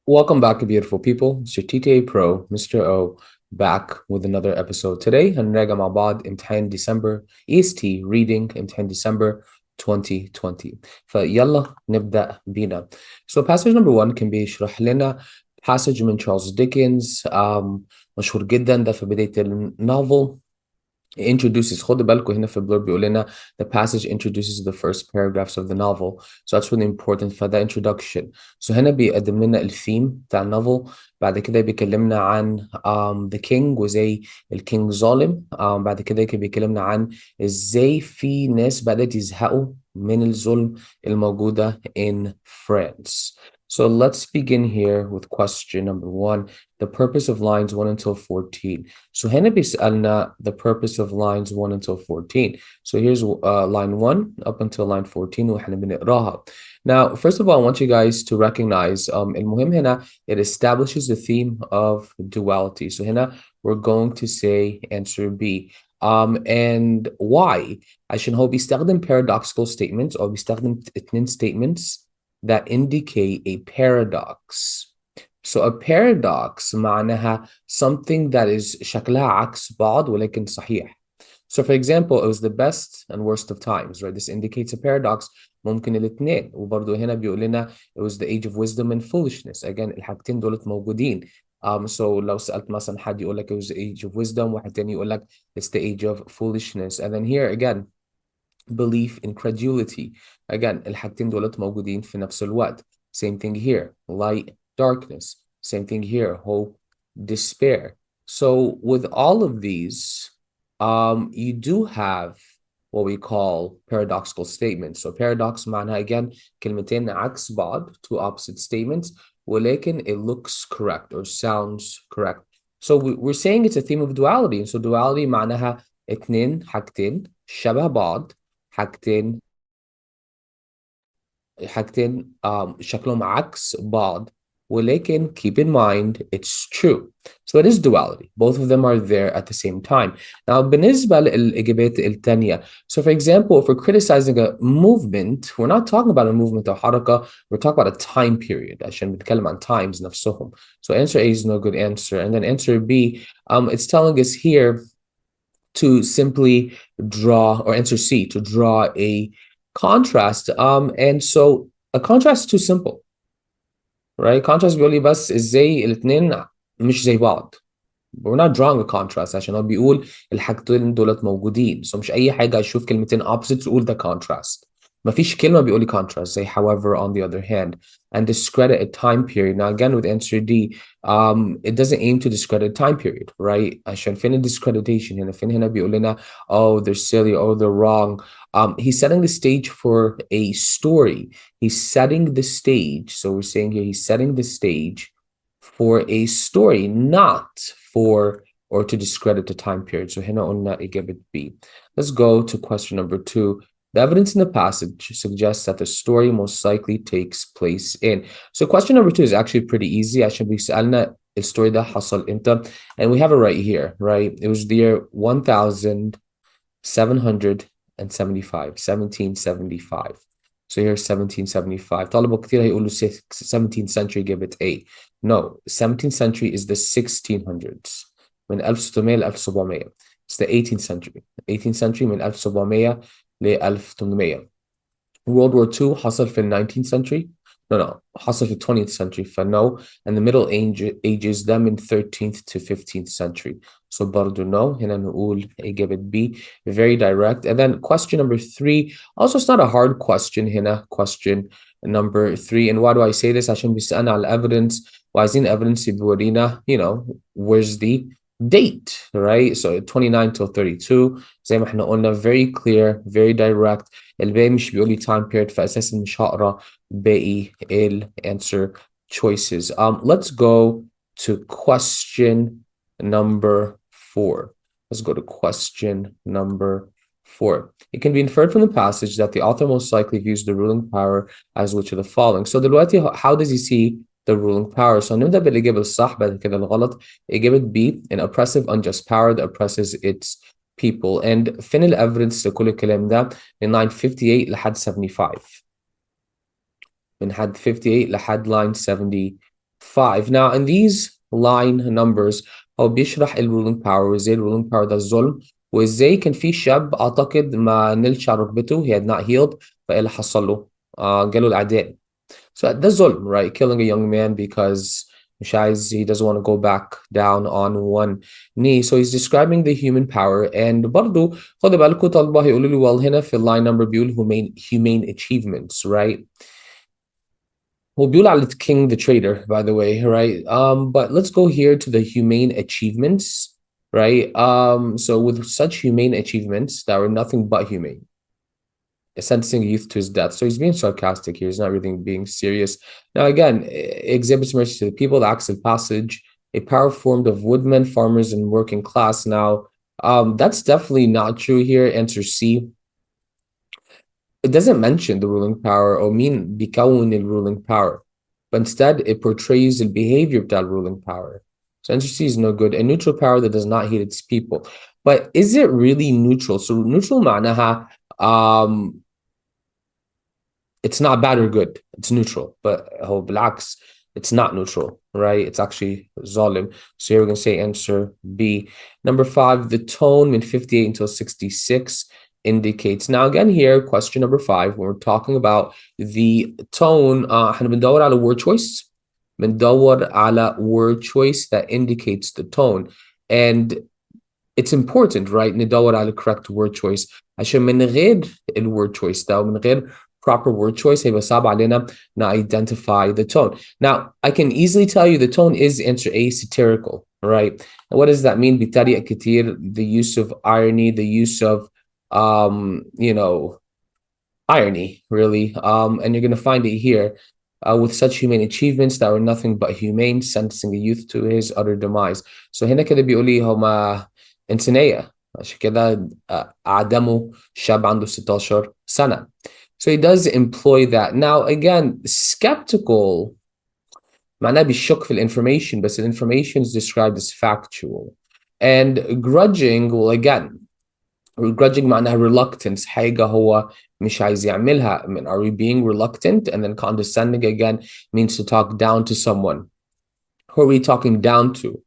Welcome back, beautiful people. It's your TTA Pro, Mr. O, back with another episode. Today, هنراجع مع بعض امتحان ديسمبر EST Reading امتحان ديسمبر 2020. فيلا نبدأ بينا. So passage number one كان بيشرح لنا passage من Charles Dickens مشهور جدا ده في بداية النوفل. introduces خد بالكم هنا في البلور بيقول لنا the passage introduces the first paragraphs of the novel, so that's really important for the introduction. So هنا بيقدم لنا الثيم بتاع النوفل. بعد كده بيكلمنا عن the king وزي الكينج ظالم. بعد كده بيكلمنا عن ازاي في ناس بدأت يزهقوا من الظلم الموجودة in France. So let's begin here with question number one, the purpose of lines 1 until 14. So هنا بيسألنا the purpose of lines 1 until 14. So here's line 1 up until line 14 وإحنا بنقراها. Now, first of all, I want you guys to recognize المهم هنا it establishes the theme of duality. So هنا we're going to say answer B. And why? عشان هو بيستخدم paradoxical statements أو بيستخدم اتنين statements that indicate a paradox. So a paradox معناها something that is شكلها عكس بعض ولكن صحيح. So for example, it was the best and worst of times, right? This indicates a paradox. ممكن الاثنين. وبرضه هنا بيقول لنا it was the age of wisdom and foolishness. Again, الحاجتين دولت موجودين. So لو سألت مثلا حد يقول لك it was the age of wisdom واحد تاني يقول لك it's the age of foolishness. And then here again, belief, incredulity. Again, الحاجتين دولت موجودين في نفس الوقت. Same thing here, light, darkness. Same thing here, hope, despair. So with all of these, you do have what we call paradoxical statements. So paradox معناها again كلمتين عكس بعض, two opposite statements, ولكن it looks correct or sounds correct. So we're saying it's a theme of duality. And so duality معناها اتنين حاجتين شبه بعض, حاجتين شكلهم عكس بعض, ولكن keep in mind it's true. So it is duality. Both of them are there at the same time. Now بالنسبة للإجابات التانية, so for example, if we're criticizing a movement, we're not talking about a movement أو حركة, we're talking about a time period عشان بنتكلم عن times نفسهم. So answer A is no good answer. And then answer B, it's telling us here to simply draw, or answer C, to draw a contrast. And so a contrast is too simple, right? Contrast بيقول لي بس ازاي الاثنين مش زي بعض. We're not drawing a contrast عشان هو بيقول الحاجتين دولت موجودين. So مش أي حاجة أشوف كلمتين opposites تقول ده contrast. مفيش كلمة بيقول لي contrast زي however on the other hand. And discredit a time period. Now again with answer D, it doesn't aim to discredit a time period, right? عشان فين discreditation هنا؟ فين هنا بيقول لنا oh they're silly, oh they're wrong. He's setting the stage for a story. He's setting the stage. So we're saying here he's setting the stage for a story, not for or to discredit the time period. So هنا قلنا إجابة B. Let's go to question number 2. The evidence in the passage suggests that the story most likely takes place in. So question number 2 is actually pretty easy. عشان بيسألنا الstory ده حصل إمتى. And we have it right here, right? It was the year 1775, 1775. So here's 1775. طلبة كتير هيقولوا 17th century, give it A. No, 17th century is the 1600s. من 1600 ل 1700. It's the 18th century. 18th century من 1700 ل 1800. World War II حصل في 19th century. No, حصل في 20th century. No. And the Middle Ages ده من 13th to 15th century. So برضو no. هنا نقول إجابة B. Very direct. And then question number 3. Also, it's not a hard question هنا. Question number 3. And why do I say this? عشان بيسألنا على evidence. وعايزين evidence يورينا, where's the date, right? So 29 till 32. زي ما احنا قلنا, very clear, very direct. الباقي مش بيقول لي time period, فأساسا مش هقرا باقي answer choices. Let's go to question number 4. Let's go to question number 4. It can be inferred from the passage that the author most likely views the ruling power as which of the following. So دلوقتي how does he see the ruling power? So نبدأ بالإجابة الصح, بعد كده الغلط. إجابة B, an oppressive unjust power that oppresses its people. And فين الإيفيدنس لكل الكلام ده؟ من line 58 لحد 75. من حد 58 لحد line 75. 5. Now in these line numbers هو بيشرح الرولينج باور وازاي الرولينج باور ده الظلم وازاي كان في شاب اعتقد ما نلش على ركبته he had not healed فايه اللي حصل له؟ جاله الاعداء. So ده ظلم, right? Killing a young man because مش عايز he doesn't want to go back down on one knee. So he's describing the human power and برضه خدوا بالكم طلبة هيقولوا لي well هنا في اللاين نمبر بيقول humane achievements, right? هو بيقول على king the traitor by the way, right? But let's go here to the humane achievements, right? So with such humane achievements that were nothing but humane, sentencing a youth to his death. So he's being sarcastic here. He's not really being serious. Now, again, exhibits mercy to the people, the acts of passage, a power formed of woodmen, farmers, and working class. Now, that's definitely not true here. Answer C. It doesn't mention the ruling power or mean بيكون the ruling power, but instead it portrays the behavior of that ruling power. So answer C is no good. A neutral power that does not hate its people. But is it really neutral? So neutral معناها it's not bad or good. It's neutral. But هو بالعكس, it's not neutral, right? It's actually ظالم. So here we're going to say answer B. Number 5, the tone من 58 until 66 indicates. Now again here, question number 5, when we're talking about the tone, احنا بندور على word choice. بندور على word choice that indicates the tone. And it's important, right? ندور على correct word choice. عشان من غير word choice ده ومن غير proper word choice هيبقى صعب علينا identify the tone. Now, I can easily tell you the tone is answer A, satirical, right? And what does that mean? بيتريق كتير, the use of irony, the use of irony, really. And you're going to find it here. With such humane achievements that were nothing but humane, sentencing a youth to his utter demise. So هنا كده بيقول لي هما إنسانية عشان كده أعدموا شاب عنده 16 سنة. So he does employ that. Now again, skeptical معناه بيشك في information, but the information is described as factual. And grudging, well again, grudging معناها reluctance, حاجة هو مش عايز يعملها. I mean, are we being reluctant? And then condescending again means to talk down to someone. Who are we talking down to?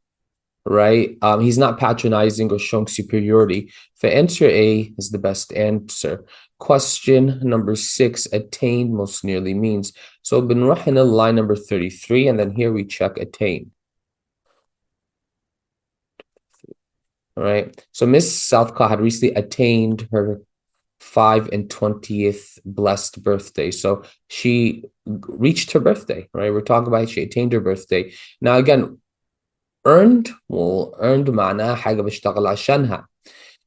Right? He's not patronizing or showing superiority. For answer A is the best answer. Question number 6, attained most nearly means. So بنروح هنا line number 33, and then here we check attain. All right. So Miss Southcott had recently attained her 520th blessed birthday. So she reached her birthday, right? We're talking about she attained her birthday. Now again, earned, well, earned معناها حاجة بشتغل عشانها.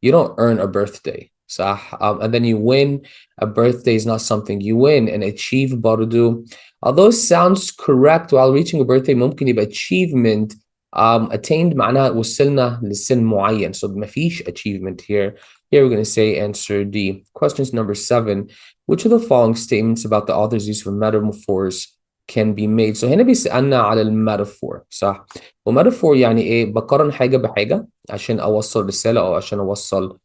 You don't earn a birthday. صح? And then you win. A birthday is not something you win. And achieve برضو, although it sounds correct while reaching a birthday ممكن يبقى achievement. Attained معناها وصلنا لسن معين. So ما فيش achievement here. Here we're going to say answer D. Questions number 7. Which of the following statements about the author's use of metaphors can be made? So هنا بيسألنا على الميتافور, صح؟ وميتافور يعني ايه؟ بقارن حاجة بحاجة عشان أوصل رسالة أو عشان أوصل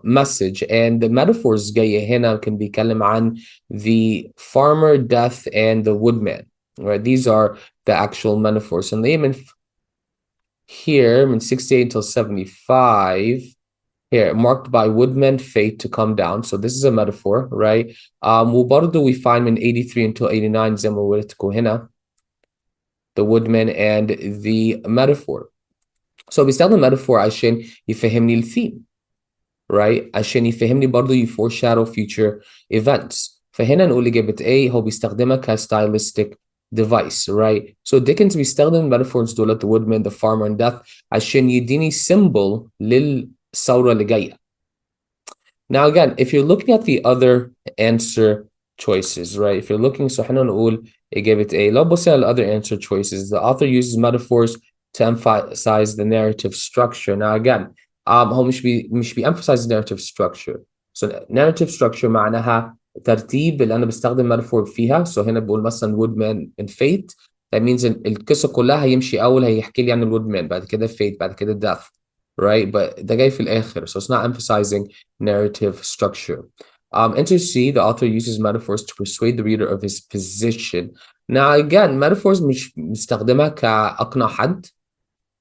message. And the metaphors جاية هنا كان بيتكلم عن the farmer, death, and the woodman. Right? These are the actual metaphors. And they even here in 68 until 75. Here, marked by woodmen, fate to come down. So this is a metaphor, right? وبرضه we find in 83 until 89 زي ما وريتكم هنا the woodmen and the metaphor. So بيستخدم metaphor عشان يفهمني الثيم, right? عشان يفهمني برضه foreshadow future events. فهنا نقول إجابة A هو بيستخدمها stylistic device, right? So Dickens بيستخدم metaphors دولت the woodman, the farmer, and death عشان يديني symbol للثورة اللي جاية. Now again, if you're looking at the other answer choices, right? If you're looking, so احنا نقول إجابة A. لو بصينا على other answer choices, the author uses metaphors to emphasize the narrative structure. Now again, هو مش بيemphasize the narrative structure. So narrative structure معناها ترتيب اللي أنا بستخدم metaphor فيها. So هنا بقول مثلا woodman and fate. That means القصة كلها هيمشي أول هيحكي لي عن الwoodman, بعد كده fate, بعد كده death. Right, but ده جاي في الآخر, so it's not emphasizing narrative structure. Enter C, the author uses metaphors to persuade the reader of his position. Now again metaphors مش بنستخدمها كأقنع حد,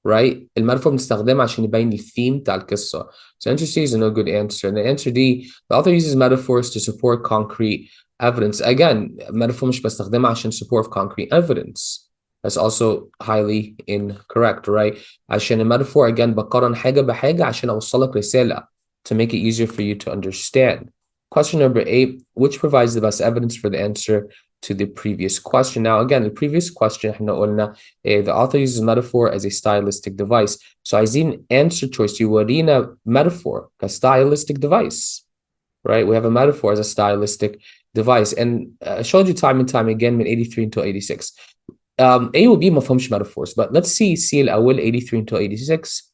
right? المetaphor بنستخدمها عشان يبين الثيم بتاع القصة. So answer C is a no good answer. And the answer D, the author uses metaphors to support concrete evidence. Again, metaphor مش بستخدمها عشان support concrete evidence. That's also highly incorrect, right? عشان المetaphor again بقارن حاجة بحاجة عشان أوصلك رسالة to make it easier for you to understand. Question number 8, which provides the best evidence for the answer to the previous question? Now again, the previous question احنا قلنا the author uses metaphor as a stylistic device. So عايزين answer choice يورينا metaphor a stylistic device, right? We have a metaphor as a stylistic device, and I showed you time and time again من 83 until 86. A و B ما فهمش metaphors, but let's see C الأول 83 until 86.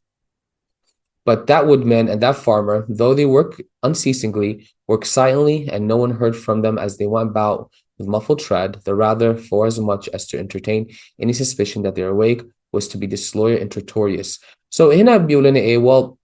But that woodman and that farmer, though they work unceasingly, work silently, and no one heard from them as they went about with muffled tread, the rather for as much as to entertain any suspicion that their awake was to be disloyal and traitorous. So هنا بيقول لنا ايه, well,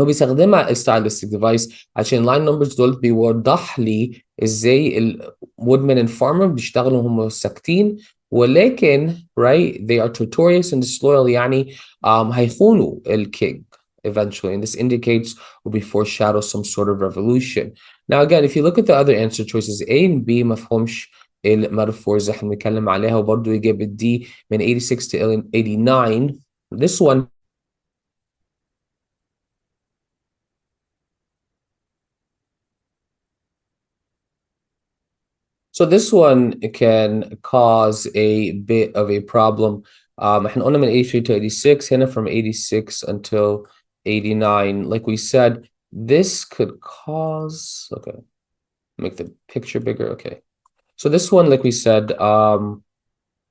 هو بيستخدمها stylistic device عشان line numbers دول بيوضح لي ازاي woodman and farmer بيشتغلوا هم ساكتين, ولكن right they are traitorous and disloyal, يعني هيخونوا الking eventually, and this indicates or be foreshadow some sort of revolution. Now again, if you look at the other answer choices A and B مفهومش المetaphors اللي احنا بنتكلم عليها, وبرضه يجيب D من 86 to 89. This one So this one can cause a bit of a problem. احنا قلنا من 83 to 86, هنا from 86 until 89. Like we said, this could cause, okay, make the picture bigger. Okay. So this one, like we said,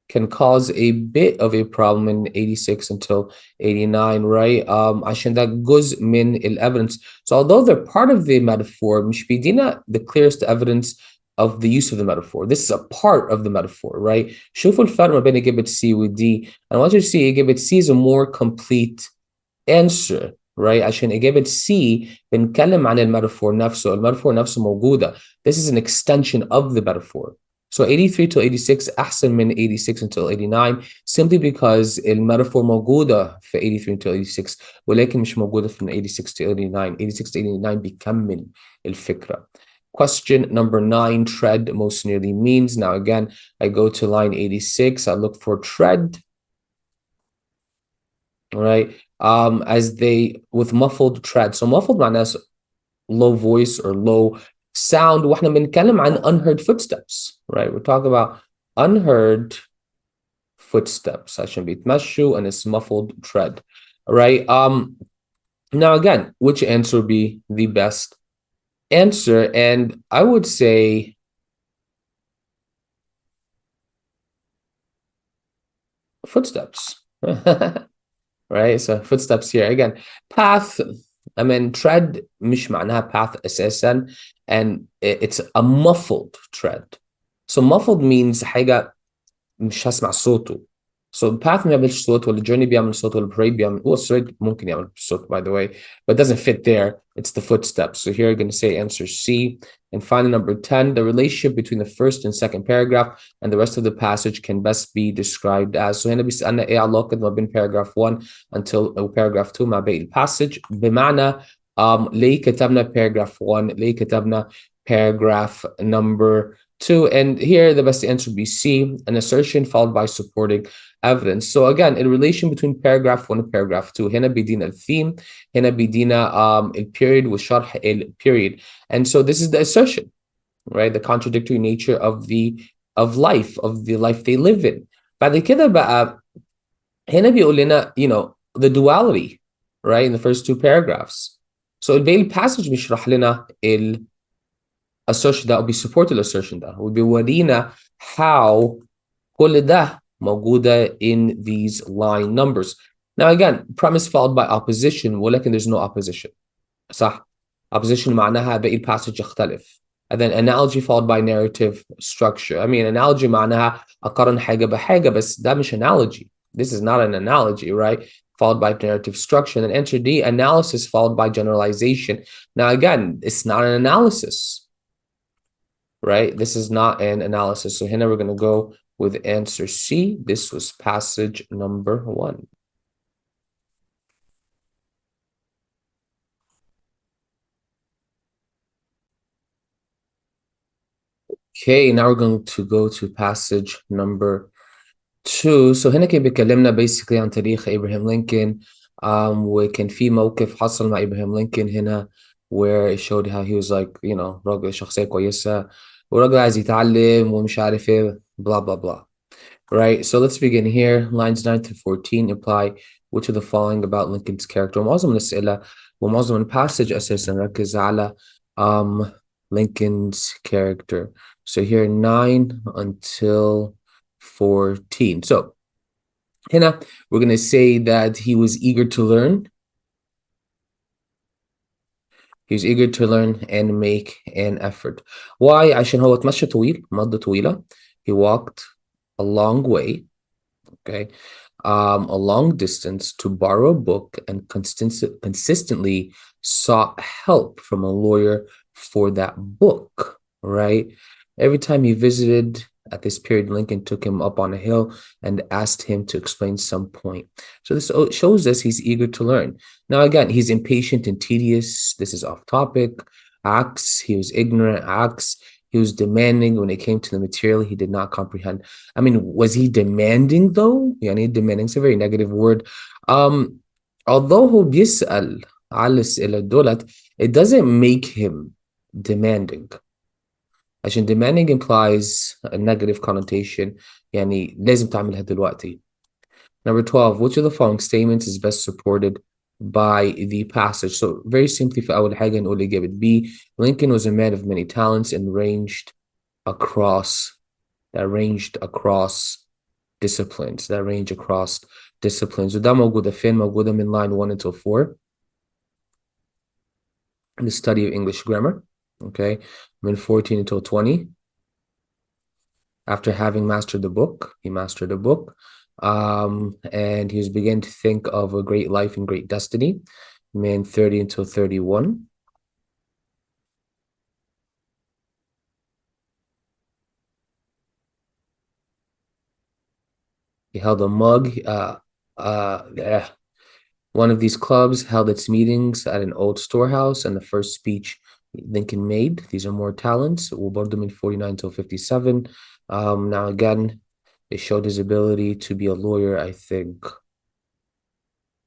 can cause a bit of a problem in 86 until 89, right? عشان ده جزء من evidence. So although they're part of the metaphor, مش بيدينا the clearest evidence of the use of the metaphor. This is a part of the metaphor, right? شوفوا الفرق ما بين إجابة C و D. I want you to see إجابة C is a more complete answer, right? عشان إجابة C بنتكلم عن المetaphor نفسه. المetaphor نفسه موجودة. This is an extension of the metaphor. So 83 to 86 أحسن من 86 until 89 simply because المetaphor موجودة في 83 to 86 ولكن مش موجودة في 86 to 89. 86 to 89 بيكمل الفكرة. Question number 9, tread most nearly means. Now again, I go to line 86, I look for tread, right? As they, with muffled tread. So muffled معناه low voice or low sound. واحنا بنتكلم عن unheard footsteps, right? We're talking about unheard footsteps عشان بيتمشوا, and it's muffled tread, right? Now again, which answer would be the best answer? And I would say footsteps. Right? So footsteps here again. Path, I mean tread مش معناها path أساسا, and it's a muffled tread. So muffled means حاجة مش هسمع صوته. So path ما بيعملش صوت, ولا journey بيعمل صوت, ولا parade بيعمل, well parade ممكن يعمل صوت by the way, but it doesn't fit there. It's the footsteps. So here you're going to say answer C. And finally number 10, the relationship between the first and second paragraph and the rest of the passage can best be described as. So هنا بيسألنا ايه علاقة ما بين paragraph 1 until paragraph 2 مع باقي الباسج, بمعنى ليه كتبنا paragraph 1, ليه كتبنا paragraph number 2, and here the best answer would be C, an assertion followed by supporting evidence. So again, in relation between paragraph 1 and paragraph 2, هنا بيدينا الثيم, هنا بيدينا الperiod وشرح الperiod. And so this is the assertion, right? The contradictory nature of the life they live in. بعد كده بقى هنا بيقول لنا, you know, the duality, right? In the first two paragraphs. So الباقي الباسج بيشرح لنا assertion ده, will be supported assertion ده, وبيورينا how كل ده موجودة in these line numbers. Now again, premise followed by opposition, ولكن there's no opposition. صح? Opposition معناها باقي الباسج يختلف. And then analogy followed by narrative structure. I mean, analogy معناها أقارن حاجة بحاجة, بس ده مش analogy. This is not an analogy, right? Followed by narrative structure. And then answer D, analysis followed by generalization. Now again, it's not an analysis, right? This is not an analysis. So here we're going to go with answer C. This was passage number 1. Okay, now we're going to go to passage number 2. So هنا كان بيكلمنا basically عن تاريخ إبراهام لينكولن. وكان في موقف حصل مع إبراهام لينكولن هنا where it showed how he was like, راجل شخصية كويسة وراجل عايز يتعلم ومش عارف ايه blah blah blah. Right, so let's begin here. Lines 9 to 14 imply which of the following about Lincoln's character. ومعظم الأسئلة ومعظم الباسج أساسا ركز على Lincoln's character. So here 9 until 14. So هنا we're going to say that he was eager to learn. He was eager to learn and make an effort. Why? عشان هو اتمشى طويل مدة طويلة. He walked a long way. Okay, a long distance to borrow a book and consistently sought help from a lawyer for that book, right? Every time he visited at this period, Lincoln took him up on a hill and asked him to explain some point. So this shows us he's eager to learn. Now, again, he's impatient and tedious. This is off topic. Acts, he was ignorant. Acts, he was demanding when it came to the material he did not comprehend. I mean, was he demanding though? يعني demanding is a very negative word. Although هو بيسأل على الأسئلة دولت, it doesn't make him demanding. عشان demanding implies a negative connotation. يعني لازم تعملها دلوقتي. Number 12, which of the following statements is best supported by the passage? So very simply في أول حاجة نقول إجابة B. Lincoln was a man of many talents and ranged across disciplines. وده موجودة فين؟ موجودة من line 1 until 4. The study of English grammar. Okay. From 14 until 20. After having mastered the book, he mastered the book. And he was beginning to think of a great life and great destiny. From 30 until 31. He held a mug. One of these clubs held its meetings at an old storehouse, and the first speech Lincoln made. These are more talents. وبرضه من 49 till 57. Now again, it showed his ability to be a lawyer, I think.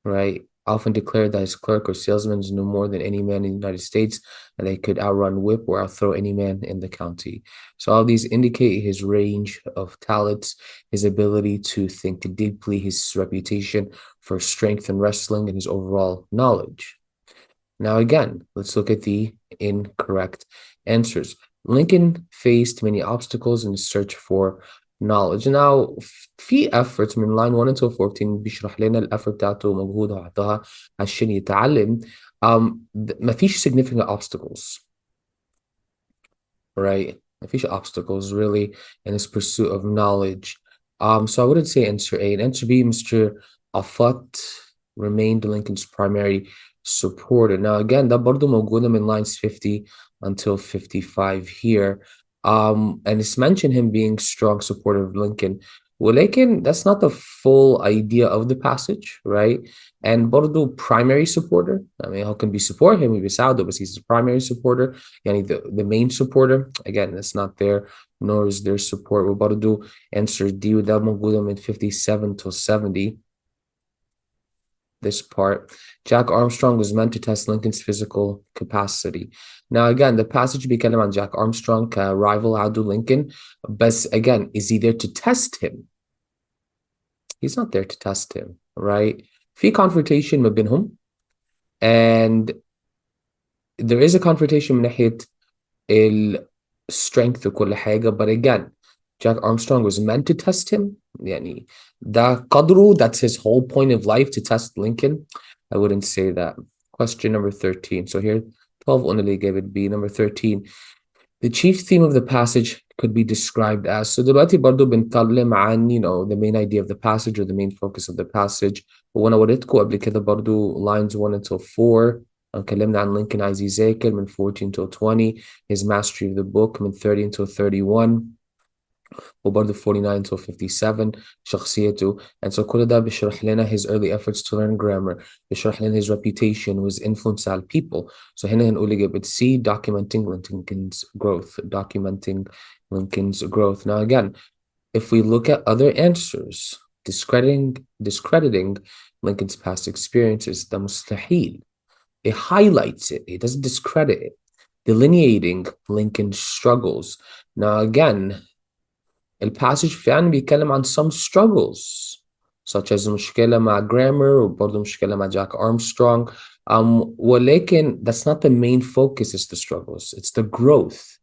Right? Often declared that his clerk or salesman knew more than any man in the United States, and they could outrun, whip, or outthrow any man in the county. So all these indicate his range of talents, his ability to think deeply, his reputation for strength in wrestling, and his overall knowledge. Now again, let's look at the incorrect answers. Lincoln faced many obstacles in his search for knowledge. Now في efforts من line 1 until 14 بيشرح لنا الeffort بتاعته ومجهوده وعطاها عشان يتعلم. مفيش significant obstacles, right? مفيش obstacles really in his pursuit of knowledge. So I wouldn't say answer A. And answer B, Mr. Afat remained Lincoln's primary supporter. Now again, ده برضو موجودة من lines 50 until 55 here. And it's mentioned him being strong supporter of Lincoln. ولكن that's not the full idea of the passage, right? And برضو primary supporter. I mean, how can we support him? We بيساعده, but he's the primary supporter. يعني the main supporter. Again, that's not there, nor is there support. وبرضو answer D, وده موجودة من 57 till 70. This part, Jack Armstrong was meant to test Lincoln's physical capacity. Now again, the passage بيتكلم عن Jack Armstrong كrival عدو Lincoln, but again, is he there to test him? He's not there to test him, right? في confrontation ما بينهم, and there is a confrontation من ناحية strength وكل حاجة, but again, Jack Armstrong was meant to test him. يعني ده قدره, that's his whole point of life, to test Lincoln. I wouldn't say that. Question number 13. So here, 12 only gave it B. Number 13. The chief theme of the passage could be described as. So دلوقتي برضو بنتكلم عن, the main idea of the passage or the main focus of the passage. وانا وريتكم قبل كده برضو lines 1 until 4. اتكلمنا عن Lincoln عايز يذاكر من 14 till 20. His mastery of the book من 30 until 31. وبرضه 49 till 57 شخصيته. And so كل ده بيشرح لنا his early efforts to learn grammar، بيشرح لنا his reputation و his influence على people. So هنا هنقول إجابة C documenting Lincoln's growth. Documenting Lincoln's growth. Now again, if we look at other answers discrediting Lincoln's past experiences, ده مستحيل. It highlights it. It doesn't discredit it. Delineating Lincoln's struggles. Now again, الباسج فعلا بيتكلم عن some struggles such as مشكلة مع grammar وبرضه مشكلة مع جاك أرمسترونج. ولكن that's not the main focus. It's the struggles. It's the growth.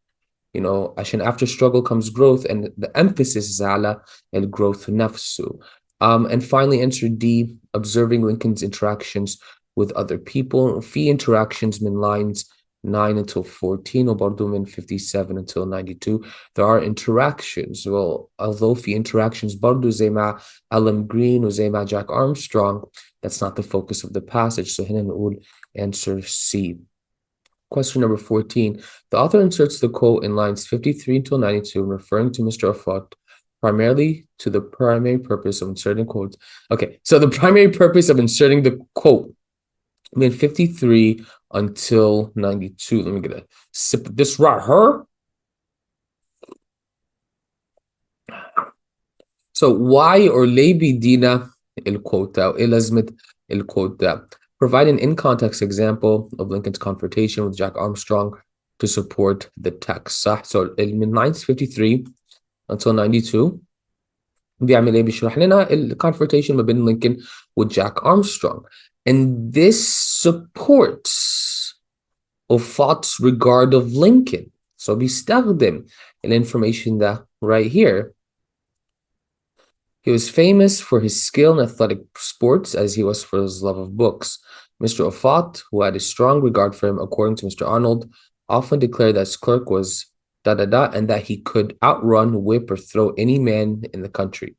You know, عشان after struggle comes growth, and the emphasis is على الgrowth نفسه. And finally, answer D, observing Lincoln's interactions with other people. في interactions من lines 9 until 14 وبرضه من 57 until 92. There are interactions. Well, although في interactions برضه زي مع Alan Green وزي مع Jack Armstrong, that's not the focus of the passage. So هنا نقول answer C. Question number 14. The author inserts the quote in lines 53 until 92, referring to Mr. Afot primarily to the primary purpose of inserting quotes. Okay, so the primary purpose of inserting the quote in 53 until 92. Let me get a sip of this right here. So why or ليه بيدينا الquote ده؟ إيه لازمة الquote ده؟ Provide an in-context example of Lincoln's confrontation with Jack Armstrong to support the text. صح؟ So من lines 53 until 92 بيعمل إيه؟ بيشرح لنا confrontation ما بين Lincoln with Jack Armstrong. And this supports Offutt's regard of Lincoln. So بيستخدم information ده right here. He was famous for his skill in athletic sports as he was for his love of books. Mr. Offutt, who had a strong regard for him, according to Mr. Arnold, often declared that his clerk was and that he could outrun, whip, or throw any man in the country.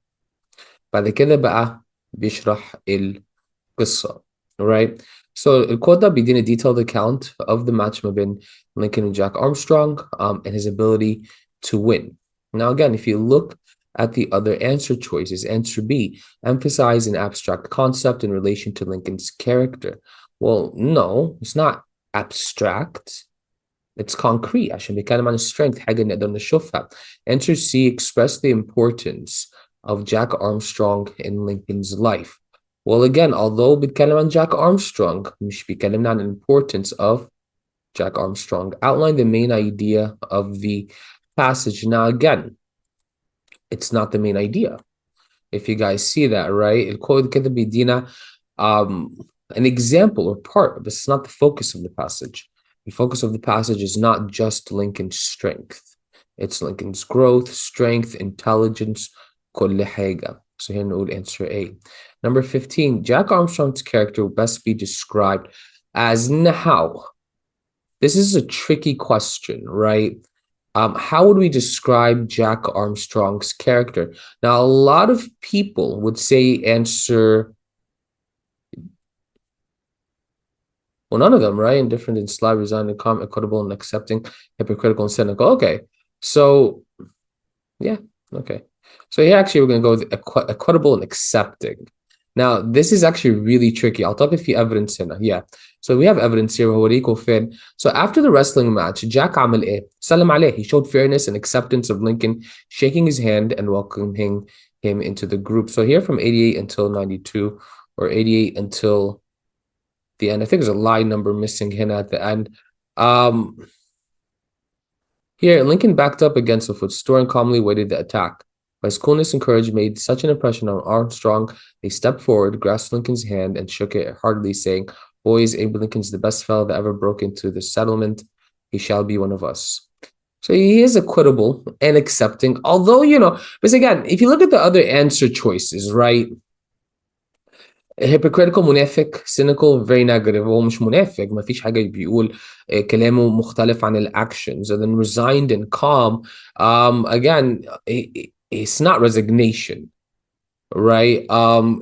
بعد كده بقى بيشرح القصة. Alright? So الquote ده بيدينا a detailed account of the match ما بين Lincoln and Jack Armstrong and his ability to win. Now again, if you look at the other answer choices, answer B, emphasize an abstract concept in relation to Lincoln's character. Well, no, it's not abstract. It's concrete. عشان بيتكلم عن strength حاجة نقدر نشوفها. Answer C, express the importance of Jack Armstrong in Lincoln's life. Well, again, although بيتكلم عن Jack Armstrong, مش بيتكلم عن the importance of Jack Armstrong. Outline the main idea of the passage. Now, again, it's not the main idea. If you guys see that, right? الquote كده بيدينا an example or part, but it's not the focus of the passage. The focus of the passage is not just Lincoln's strength. It's Lincoln's growth, strength, intelligence, كل حاجة. So here نقول answer A. Number 15, Jack Armstrong's character will best be described as how. This is a tricky question, right? How would we describe Jack Armstrong's character? Now, a lot of people would say answer, well, none of them, right? Indifferent and sly, resigned, calm, equitable, and accepting, hypocritical, and cynical. Okay, so, yeah, okay. So here, actually, we're going to go with equitable and accepting. Now, this is actually really tricky. I'll talk if you evidence here. Yeah. So we have evidence here. So after the wrestling match, Jack عمل إيه؟ سلم عليه. He showed fairness and acceptance of Lincoln, shaking his hand and welcoming him into the group. So here from 88 until 92, or 88 until the end. I think there's a line number missing here at the end. Here, Lincoln backed up against the footstool and calmly waited the attack. His coolness and courage made such an impression on Armstrong. They stepped forward, grasped Lincoln's hand, and shook it heartily, saying, "Boys, Abe Lincoln's the best fellow that ever broke into the settlement. He shall be one of us." So he is equitable and accepting, although, because again, if you look at the other answer choices, right? hypocritical منافق, cynical, very negative. هو مش منافق, ما فيش حاجة بيقول كلامه مختلف عن actions. And then resigned and calm. Again, it's not resignation. right?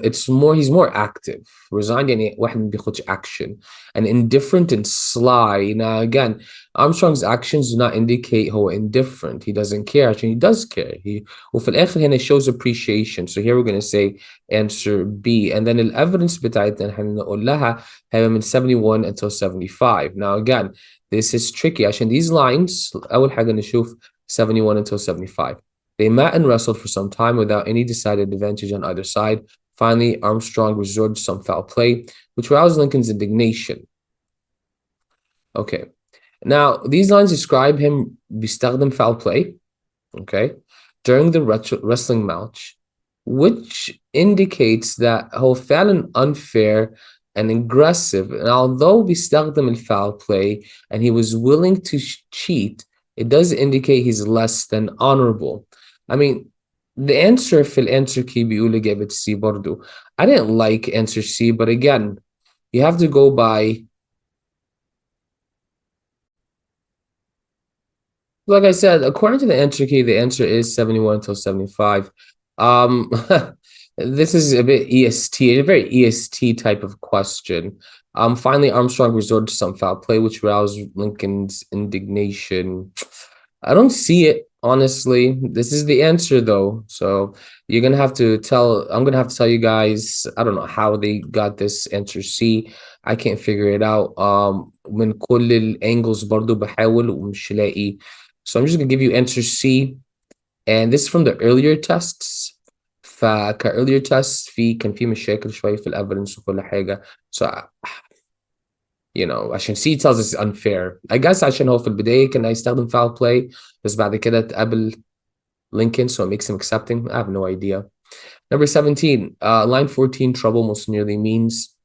It's more, he's more active. Resigned يعني واحد ما بياخدش action, and indifferent and sly. Now again, Armstrong's actions do not indicate هو indifferent. He doesn't care. Actually, he does care. وفي الآخر هنا shows appreciation. So here we're going to say answer B. And then the evidence بتاعتنا احنا نقول لها هيبقى من 71 until 75. Now again, this is tricky عشان these lines أول حاجة نشوف 71 until 75. They met and wrestled for some time without any decided advantage on either side. Finally, Armstrong resorted to some foul play, which roused Lincoln's indignation. Okay. Now, these lines describe him بيستخدم foul play, okay, during the wrestling match, which indicates that هو فعلا unfair and aggressive. And although بيستخدم foul play and he was willing to cheat, it does indicate he's less than honorable. I mean, the answer في الانسر key بيقول إجابة C برضو. I didn't like answer C, but again, you have to go by, like I said, according to the answer key, the answer is 71 until 75. Um, this is a bit EST, a very EST type of question. Finally, Armstrong resorted to some foul play, which roused Lincoln's indignation. I don't see it, honestly. This is the answer, though. So you're gonna have to tell, I'm gonna have to tell you guys, I don't know how they got this answer C. I can't figure it out. من كل الangles برضو بحاول ومش لاقي. So I'm just gonna give you answer C. And this is from the earlier tests. فكearlier tests كان في مشاكل شوية في evidence وكل حاجة. So you know عشان C tells us it's unfair. I guess عشان هو في البداية كان هيستخدم foul play بس بعد كده تقابل Lincoln, so it makes him accepting. I have no idea. Number 17, line 14, trouble most nearly means.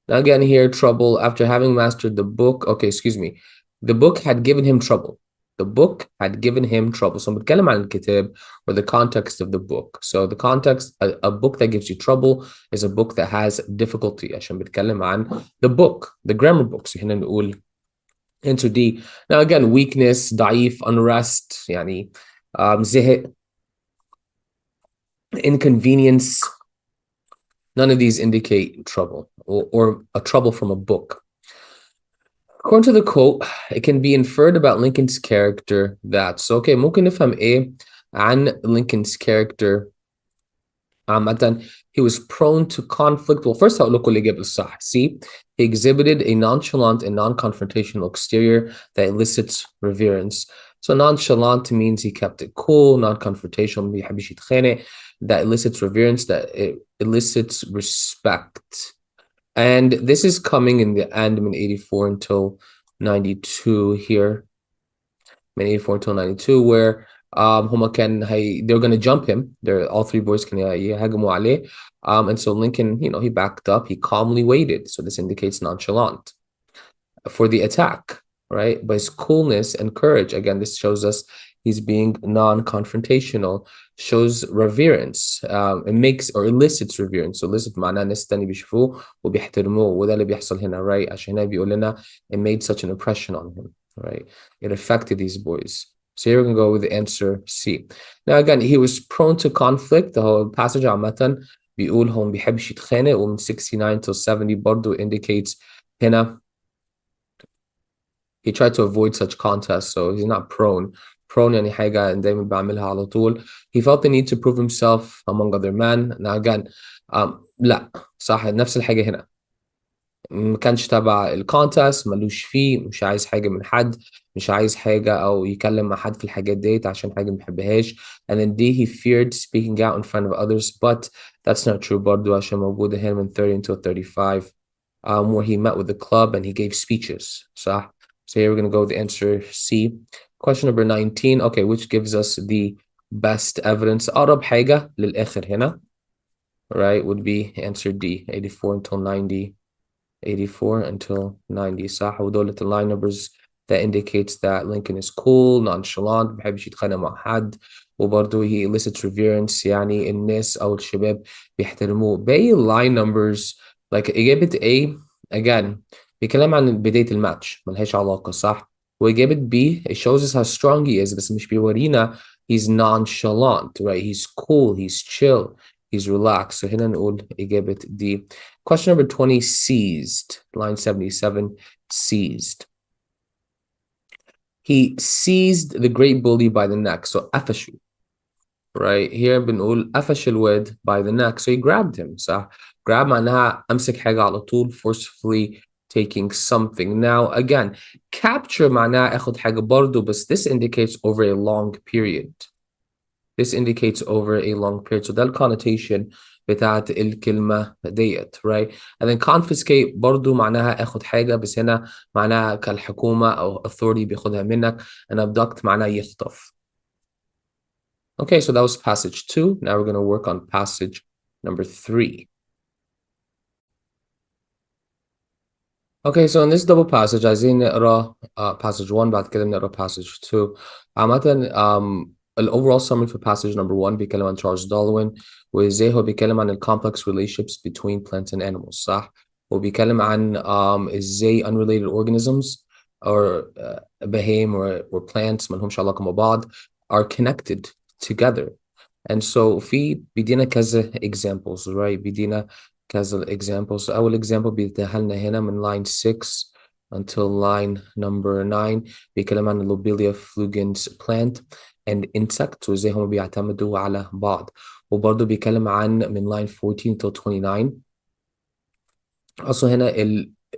Now again here, trouble after having mastered the book. Okay, excuse me. The book had given him trouble. The book had given him trouble. So بنتكلم عن الكتاب or the context of the book. So the context, a book that gives you trouble is a book that has difficulty. عشان بنتكلم عن the book, the grammar books. هنا نقول answer D. Now again, weakness, ضعيف, unrest, يعني زهق, inconvenience. None of these indicate trouble or a trouble from a book. According to the quote, it can be inferred about Lincoln's character that, so okay, ممكن نفهم ايه عن Lincoln's character عامة. He was prone to conflict. Well, first هقول لكم الإجابة الصح. See, he exhibited a nonchalant and non-confrontational exterior that elicits reverence. So nonchalant means he kept it cool. Non-confrontational, ما بيحبش يتخانق. That elicits reverence, that it elicits respect. And this is coming in the end من 84 until 92 here. من 84 until 92 where هما كان they're gonna jump him. All three boys can يهاجموا عليه. And so Lincoln, you know, he backed up, he calmly waited. So this indicates nonchalant for the attack, right? But his coolness and courage, again, this shows us he's being non-confrontational, shows reverence. It makes or elicits reverence. So elicit معناه ناس تاني بيشوفوه وبيحترموه وده اللي بيحصل هنا, right? عشان هنا بيقول لنا it made such an impression on him, right? It affected these boys. So here we're going to go with the answer C. Now again, he was prone to conflict. The whole passage عامة بيقول هو ما بيحبش يتخانق ومن 69 till 70 برضه indicates هنا he tried to avoid such contests, so he's not prone. Prone يعني حاجة دايما بعملها على طول. He felt the need to prove himself among other men. Now again, لا صح نفس الحاجة هنا. ما كانش تبع الكونتست, ملوش فيه, مش عايز حاجة من حد, مش عايز حاجة أو يكلم مع حد في الحاجات ديت عشان حاجة ما بيحبهاش. And then D, he feared speaking out in front of others, but that's not true برضو عشان موجودة هنا من 30 until 35, where he met with the club and he gave speeches. صح? So here we're going to go with the answer C. Question number 19. Okay, which gives us the best evidence? أقرب حاجة للآخر هنا, right, would be answer D, 84 until 90. 84 until 90 صح. ودولة the line numbers that indicates that Lincoln is cool, nonchalant, ما بيحبش يتخانق مع حد, وبرضه he elicits reverence, يعني الناس أو الشباب بيحترموه. باقي line numbers like إجابة A again بيتكلم عن بداية الماتش ملهاش علاقة صح. وإجابة B it shows us how strong he is بس مش بيورينا he's nonchalant, right? He's cool, he's chill, he's relaxed. So هنا نقول إجابة D. Question number 20, seized. Line 77, seized. He seized the great bully by the neck. So قفشه. Right here بنقول قفش الواد by the neck. So he grabbed him. صح. Grab معناها أمسك حاجة على طول, forcefully taking something. Now again, capture معناها أخذ حاجة برضو, بس this indicates over a long period. This indicates over a long period. So ده الconnotation بتاعت الكلمة ديت, right? And then confiscate برضو معناها أخذ حاجة, بس هنا معناها كالحكومة أو authority بياخدها منك. And abduct معناها يخطف. Okay, so that was passage 2. Now we're going to work on passage number 3. Okay, so in this double passage, عايزين نقرا passage 1 بعد كده نقرا passage 2. عامة ال overall summary for passage number 1 بيتكلم عن Charles Darwin, وازاي هو بيتكلم عن ال complex relationships between plants and animals, صح؟ وبيتكلم عن ازاي unrelated organisms or بهايم or plants مالهمش علاقة مع بعض are connected together. And so بيدينا كذا examples, right? بيدينا كذا examples. أول example بيديها لنا هنا من line 6 until line number 9 بيتكلم عن Lobelia flugens plant and insect وازاي هم بيعتمدوا على بعض. وبرضه بيتكلم عن من line 14 till 29. Also هنا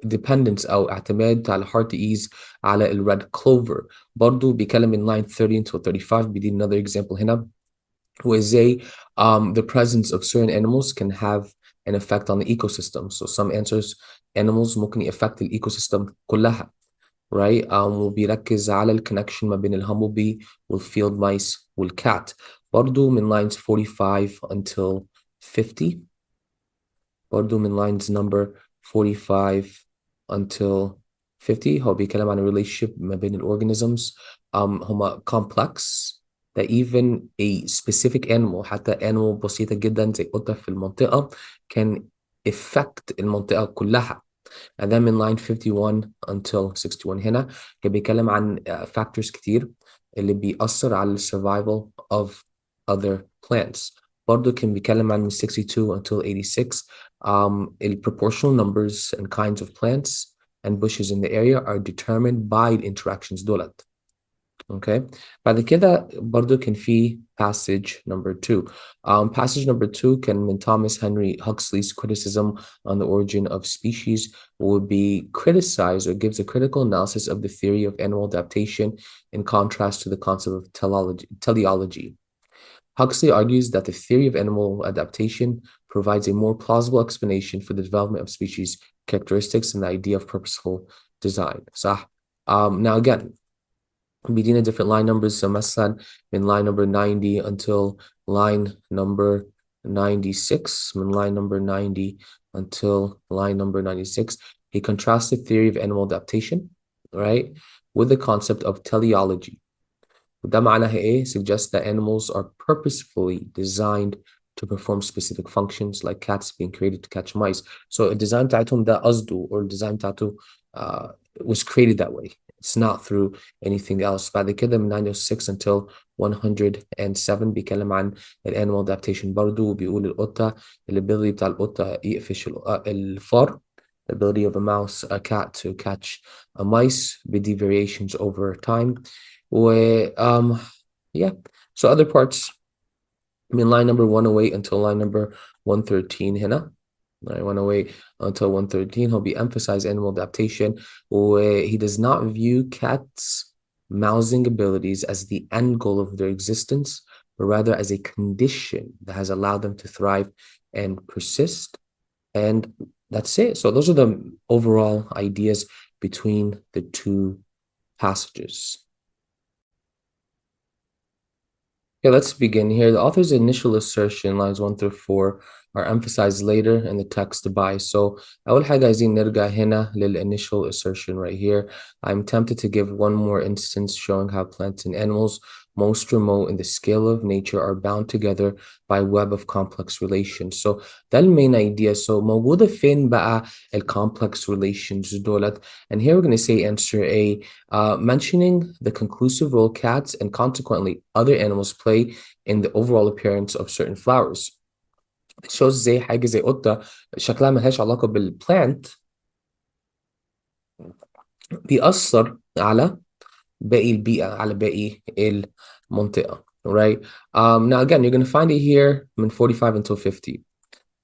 dependence أو اعتماد على hard to ease على red clover. برضه بيتكلم من line 30 till 35 بيدينا another example هنا. وازاي the presence of certain animals can have an effect on the ecosystem. So some animals ممكن affect the ecosystem كلها, right? وبيركز على الكونكشن ما بين الهامبل والفيلد مايس والكات. برضو من lines 45 until 50. برضو من lines number 45 until 50 هو بيتكلم عن relationship ما بين organisms. هما complex that even a specific animal حتى animal بسيطة جدا زي قطة في المنطقة can affect المنطقة كلها. And then من line 51 until 61 هنا كان بيتكلم عن factors كتير اللي بيأثر على survival of other plants. برضه كان بيتكلم عن 62 until 86 the proportional numbers and kinds of plants and bushes in the area are determined by the interactions دولت. Okay. بعد كده برضو كان في passage number 2. Passage number 2 كان من Thomas Henry Huxley's criticism on the origin of species would be criticized or gives a critical analysis of the theory of animal adaptation in contrast to the concept of teleology. Huxley argues that the theory of animal adaptation provides a more plausible explanation for the development of species characteristics and the idea of purposeful design. صح. Now again, بيدينا different line numbers. So مثلا من line number 90 until line number 96. من line number 90 until line number 96. He contrasts the theory of animal adaptation, right, with the concept of teleology. وده معناها ايه? Suggests that animals are purposefully designed to perform specific functions like cats being created to catch mice. So the design بتاعتهم ده قصده or design بتاعته was created that way. It's not through anything else. بعد كده من 906 until 107 بيتكلم عن animal adaptation برضو, وبيقول القطة الability بتاع القطة يقفش الفار, the ability of a mouse, a cat to catch a mice بدي variations over time. Yeah, so other parts من line number 108 until line number 113 هنا. 108 until 113 he'll be emphasize animal adaptation, where he does not view cats' mousing abilities as the end goal of their existence, but rather as a condition that has allowed them to thrive and persist. And that's it. So those are the overall ideas between the two passages. Okay, let's begin here. The author's initial assertion, lines 1 through 4, are emphasized later in the text by. So أول حاجة عايزين نرجع هنا initial assertion right here. I'm tempted to give one more instance showing how plants and animals most remote in the scale of nature are bound together by a web of complex relations. So ده المين idea. So موجودة فين بقى ال complex relations دولت? And here we're going to say answer A, mentioning the conclusive role cats and consequently other animals play in the overall appearance of certain flowers. It shows زي حاجة زي قطة شكلها ملهاش علاقة بالplant بيأثر على باقي البيئة على باقي المنطقة. Right? Now again, you're going to find it here from 45 until 50.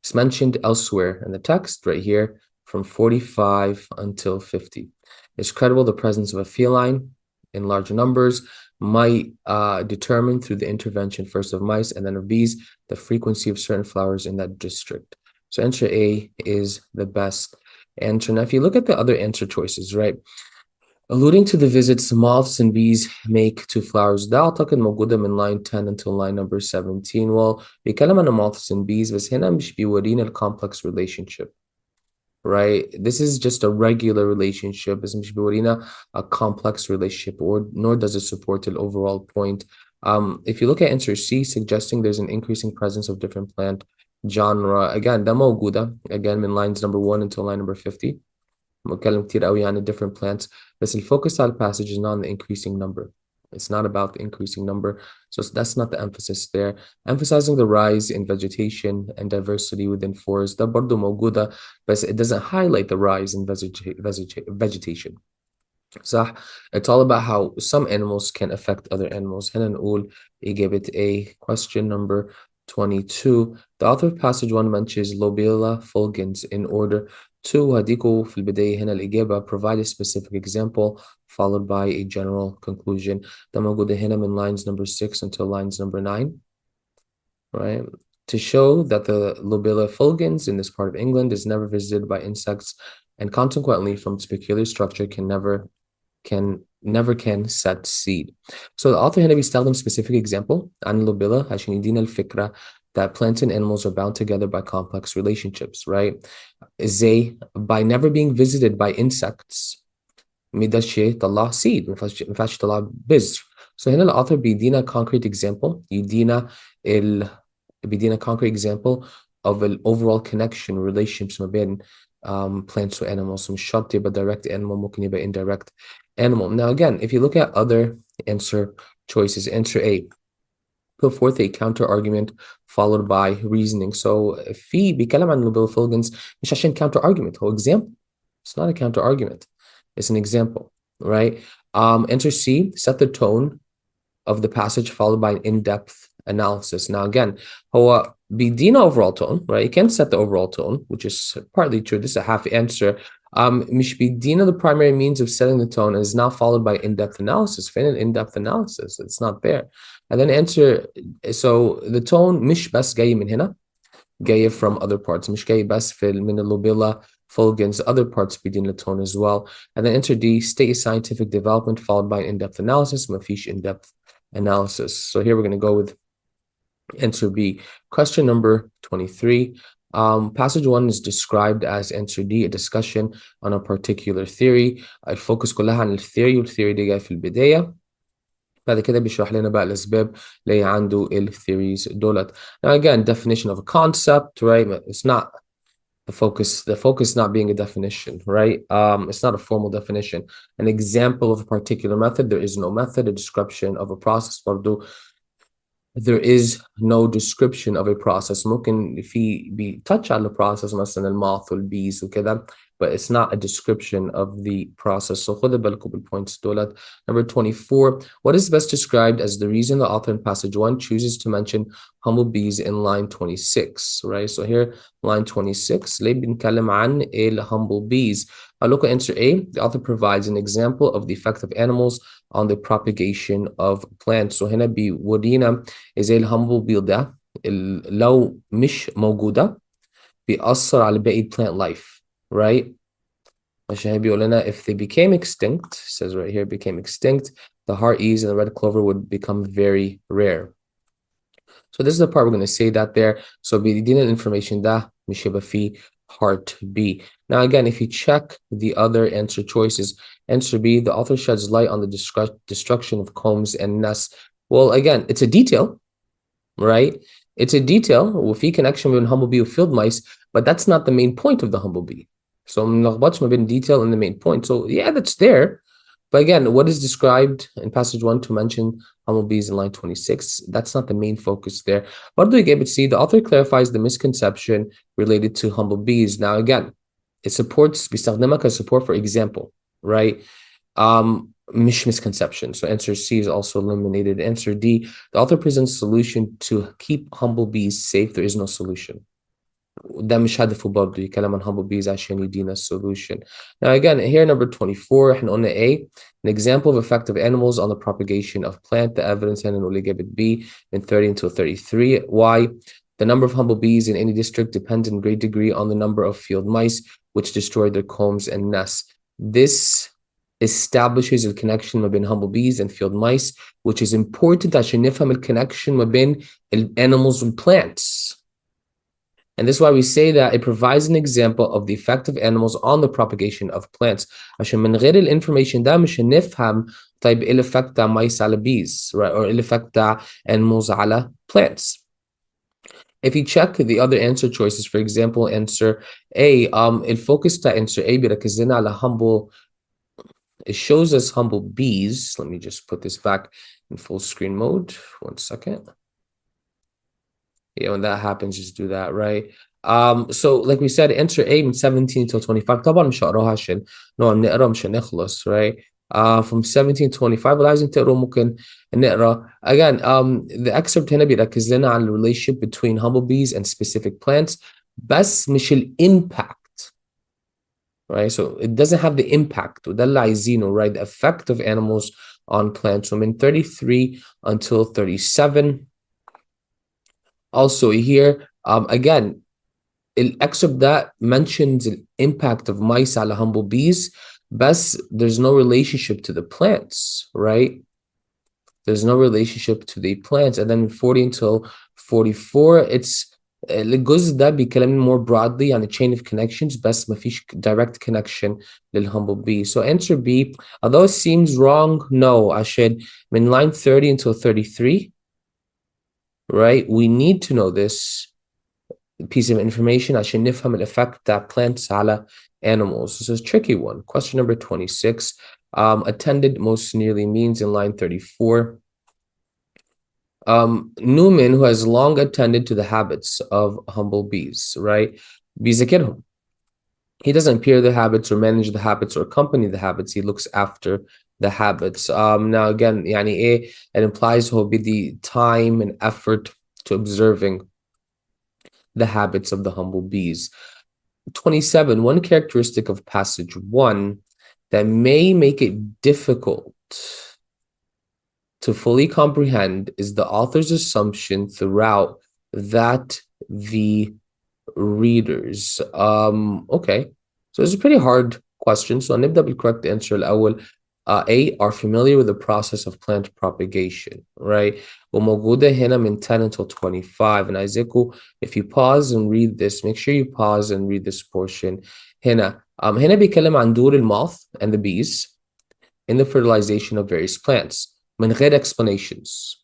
It's mentioned elsewhere in the text right here from 45 until 50. It's credible the presence of a feline in large numbers might determine through the intervention first of mice and then of bees the frequency of certain flowers in that district. So answer A is the best answer. Now, if you look at the other answer choices, right? Alluding to the visits moths and bees make to flowers ده أعتقد موجودة من line 10 until line number 17. Well, بيتكلم عن moths and bees بس هنا مش بيورينا complex relationship. Right? This is just a regular relationship. بس مش بيورينا a complex relationship or nor does it support the overall point. If you look at answer C, suggesting there's an increasing presence of different plant genre. Again, ده موجودة. Again, من lines number 1 until line number 50. بتكلم كتير قوي عن different plants بس الفocus على passage is not on the increasing number. It's not about the increasing number. So that's not the emphasis there. Emphasizing the rise in vegetation and diversity within forests ده برضه موجودة بس it doesn't highlight the rise in vegetation. صح. It's all about how some animals can affect other animals. هنا نقول إجابة A. Question number 22. The author of passage 1 mentions lobula fulgens in order to هديكوا في البداية هنا الإجابة provide a specific example followed by a general conclusion. ده موجودة هنا من lines number 6 until lines number 9. Right? To show that the lobula fulgens in this part of England is never visited by insects and consequently from its peculiar structure never can set seed. So the author هنا بيستخدم specific example عن lobula عشان يدينا الفكرة that plants and animals are bound together by complex relationships, right? زي by never being visited by insects ما يقدرش يطلع seed ما ينفعش يطلع بذر. So هنا الauthor بيدينا concrete example بيدينا concrete example of an overall connection relationships ما بين plants و animals. مش شرط يبقى direct animal ممكن يبقى indirect animal. Now again, if you look at other answer choices, answer A, put forth a counter argument followed by reasoning. So في بيتكلم عن lobula fulgens مش عشان counter argument هو example. It's not a counter argument. It's an example, right? Answer C, set the tone of the passage followed by an in-depth analysis. Now again, هو بيدينا overall tone, right? You can set the overall tone, which is partly true. This is a half answer. مش بيدينا the primary means of setting the tone is now followed by in-depth analysis. فين in-depth analysis? It's not there. And then answer, so the tone مش بس جاي من هنا, جاي from other parts. مش جاي بس من اللوبيلا fulgens, other parts بيدينا the tone as well. And then answer D, state a scientific development followed by an in-depth analysis. مفيش in-depth analysis. So here we're going to go with answer B. Question number 23. Passage 1 is described as answer D, a discussion on a particular theory. الفوكس كلها عن الثيوري والثيوري دي جاي في البداية. بعد كده بيشرح لنا بقى الأسباب اللي عنده الثيوريز دولت. Now again, definition of a concept, right? It's not the focus not being a definition, right? It's not a formal definition. An example of a particular method, there is no method. A description of a process, برضو there is no description of a process. ممكن في touch على the process مثلا الموth والbees وكده, but it's not a description of the process. So خدوا بالكم بالpoints دولت. Number 24, what is best described as the reason the author in passage 1 chooses to mention humblebees in line 26, right? So here, line 26, ليه بنتكلم عن humblebees. Look at answer A. The author provides an example of the effect of animals on the propagation of plants. So هنا بيورينا ازاي الهامبل ده لو مش موجودة بيأثر على باقي plant life, right? عشان هي بيقول لنا if they became extinct, says right here, became extinct, the heartsease and the red clover would become very rare. So this is the part we're going to say that there. So بيدينا information ده مش هيبقى فيه part B. Now again, if you check the other answer choices, answer B, the author sheds light on the destruction of combs and nests Well, again, it's a detail, right? It's a detail وفي connection between humblebee and field mice, but that's not the main point of the humblebee. So ملخبطش ما بين detail and the main point. So yeah, that's there. But again, what is described in passage 1 to mention humblebees in line 26, that's not the main focus there. برضو إجابة C, the author clarifies the misconception related to humblebees. Now again, it supports بيستخدمها as support for example, right? مش misconception. So answer C is also eliminated. Answer D, the author presents a solution to keep humblebees safe. There is no solution. ده مش هدفه برضه يتكلم عن humblebees عشان يدينا solution. Now again, here number 24 احنا قلنا A, an example of effect of animals on the propagation of plant. The evidence هنا نقول إجابة B in 30 until 33. Why? The number of humblebees in any district depends in great degree on the number of field mice which destroy their combs and nests. This establishes a connection ما بين humblebees and field mice, which is important عشان نفهم connection ما بين animals and plants. And this is why we say that it provides an example of the effect of animals on the propagation of plants. عشان من غير الانفورميشن ده مش هنفهم طيب ايه الeffect بتاع mice على bees, right? Or ايه الeffect بتاع animals على plants. If you check the other answer choices, for example, answer A, الفocus بتاع answer A بيركز لنا على it shows us humble bees. Let me just put this back in full screen mode. 1 second. Yeah, when that happens, just do that, right? So like we said, answer A من 17 till 25. طبعا مش هقراها عشان نقعد نقرا مش هنخلص, right? From 17 to 25 ولا عايزين تقروا ممكن نقرا. Again, the excerpt هنا بيركز لنا على the relationship between humblebees and specific plants بس مش impact, right? So it doesn't have the impact وده اللي عايزينه, right? The effect of animals on plants from 33 until 37. Also here, again, excerpt that mentions the impact of mice على humblebees, but there's no relationship to the plants, right? There's no relationship to the plants. And then 40 until 44, it's الجزء ده بيكلمني more broadly on a chain of connections بس ما فيش direct connection للhumblebee. So answer B, although it seems wrong, no, عشان من line 30 until 33, right? We need to know this piece of information عشان نفهم الeffect بتاع plants على animals. This is a tricky one. Question number 26. Attended most nearly means in line 34. Newman, who has long attended to the habits of humblebees, right? بيذاكرهم. He doesn't peer the habits or manage the habits or accompany the habits. He looks after the habits. Now again, يعني ايه? It implies he'll be the time and effort to observing the habits of the humblebees. 27, one characteristic of passage 1 that may make it difficult to fully comprehend is the author's assumption throughout that the readers, okay, so it's a pretty hard question. So هنبدأ بالcorrect answer الأول. A, are familiar with the process of plant propagation, right? وموجودة هنا من 10 until 25. And عايزكوا, if you pause and read this, make sure you pause and read this portion. هنا بيتكلم عن دور الموth and the bees in the fertilization of various plants من غير explanations.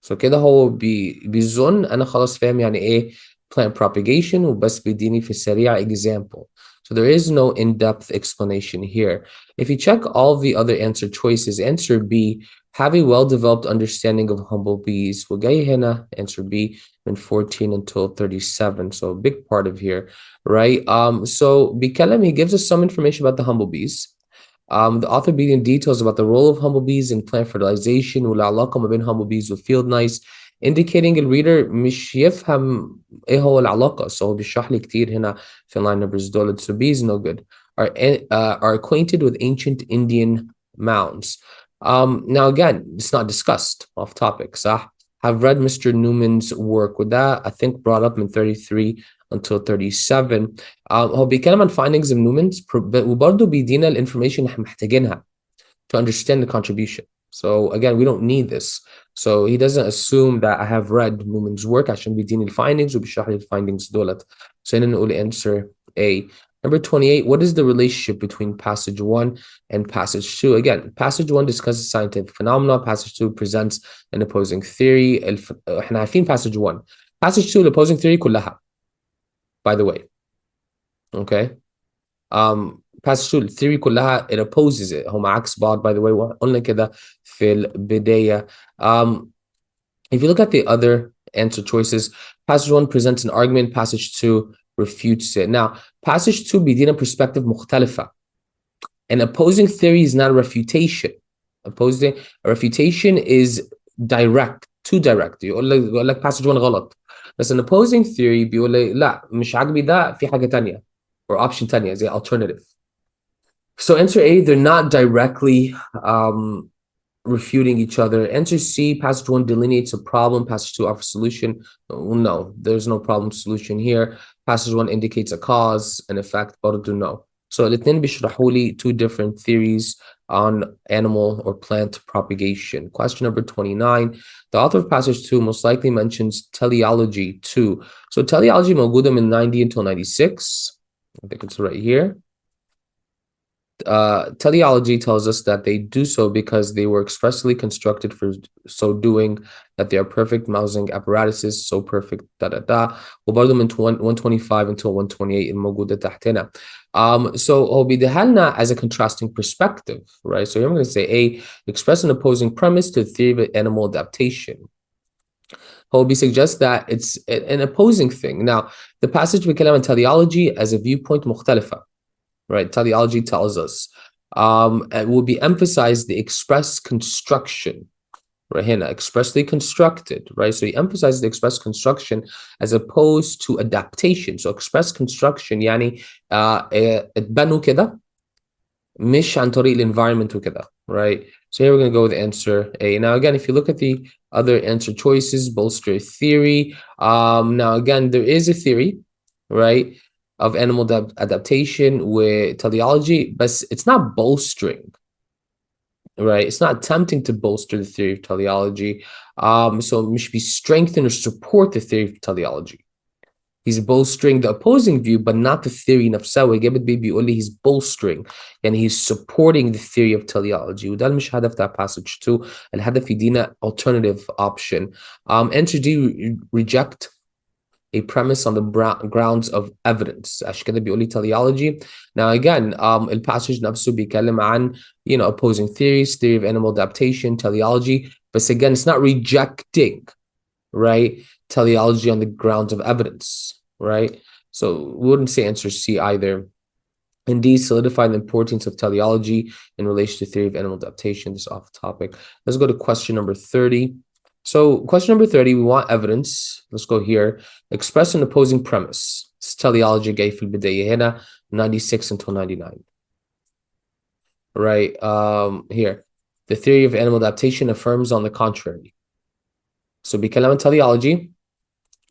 So كده هو بيظن أنا خلاص فاهم يعني إيه plant propagation وبس بيديني في السريع example. So there is no in-depth explanation here. If you check all the other answer choices, answer B, have a well-developed understanding of humblebees. وجاي هنا answer B من 14 until 37. So a big part of here, right? So بيتكلم, he gives us some information about the humblebees. The author being details about the role of humblebees in plant fertilization والعلاقة ما بين humblebees with field mice, indicating الreader مش يفهم ايه هو العلاقة. So هو بيشرح لي كتير هنا في line numbers دول. So B is no good. Are acquainted with ancient Indian mounds. Now again, it's not discussed off topic, صح? Have read Mr. Newman's work. With that, I think brought up in 33 until 37. هو بيتكلم عن findings of Newman's وبرضه بيدينا الانفورميشن اللي احنا محتاجينها to understand the contribution. So again, we don't need this. So he doesn't assume that I have read Newman's work عشان بيديني الfindings وبيشرح لي الfindings دولت. So هنا نقول answer A. Number 28, what is the relationship between passage 1 and passage 2? Again, passage 1 discusses scientific phenomena. Passage 2 presents an opposing theory. احنا عارفين passage 1. Passage 2 opposing theory كلها, by the way. Okay. Passage 2 theory كلها it opposes it. هما عكس بعض, by the way. قلنا كده في البداية. If you look at the other answer choices, passage 1 presents an argument, passage 2 refutes it. Now, passage 2 بيدينا perspective مختلفة. An opposing theory is not a refutation. A refutation is direct, too direct. يقول لك passage 1 غلط. بس an opposing theory بيقول لي لا مش عاجبي ده في حاجة تانية or option تانية زي alternative. So answer A, they're not directly refuting each other. Answer C, passage 1 delineates a problem, passage 2 offers solution. No, there's no problem solution here. Passage 1 indicates a cause and effect, برضو no. So الاثنين بيشرحوا لي two different theories on animal or plant propagation. Question number 29. The author of passage 2 most likely mentions teleology too. So teleology موجودة من 90 until 96. I think it's right here. Teleology tells us that they do so because they were expressly constructed for so doing, that they are perfect mousing apparatuses, so perfect وبرضه من 125 until 128 الموجودة تحتنا. So هو بيديها لنا as a contrasting perspective, right? So here I'm going to say A, express an opposing premise to the theory of animal adaptation. Hobie suggests that it's an opposing thing. Now, the passage بيتكلم عن teleology as a viewpoint مختلفة. Right, teleology tells us it will be emphasized the express construction, right? Here, expressly constructed, right? So he emphasizes the express construction as opposed to adaptation. So express construction يعني اتبنوا كده مش عن طريق الانvironment وكده, right? So here we're going to go with answer A. Now again, if you look at the other answer choices, bolster theory. Now again, there is a theory, right, of animal adaptation with teleology, but it's not bolstering, right? It's not attempting to bolster the theory of teleology. So it should be strengthen or support the theory of teleology. He's bolstering the opposing view, but not the theory نفسها. بيقول لي he's bolstering and he's supporting the theory of teleology. وده مش هدف بتاع passage 2. الهدف يدينا alternative option. Answer D, reject a premise on the grounds of evidence. عشان كده بيقول لي teleology. Now again, الpassage نفسه بيتكلم عن opposing theories, theory of animal adaptation, teleology. But again, it's not rejecting, right, teleology on the grounds of evidence, right? So we wouldn't say answer C either. Indeed, solidify the importance of teleology in relation to theory of animal adaptation. This is off topic. Let's go to question number 30. So question number 30, we want evidence. Let's go here. Express an opposing premise. It's teleology جاي في البداية هنا 96 until 99. Right, here. The theory of animal adaptation affirms on the contrary. So بيتكلم عن teleology.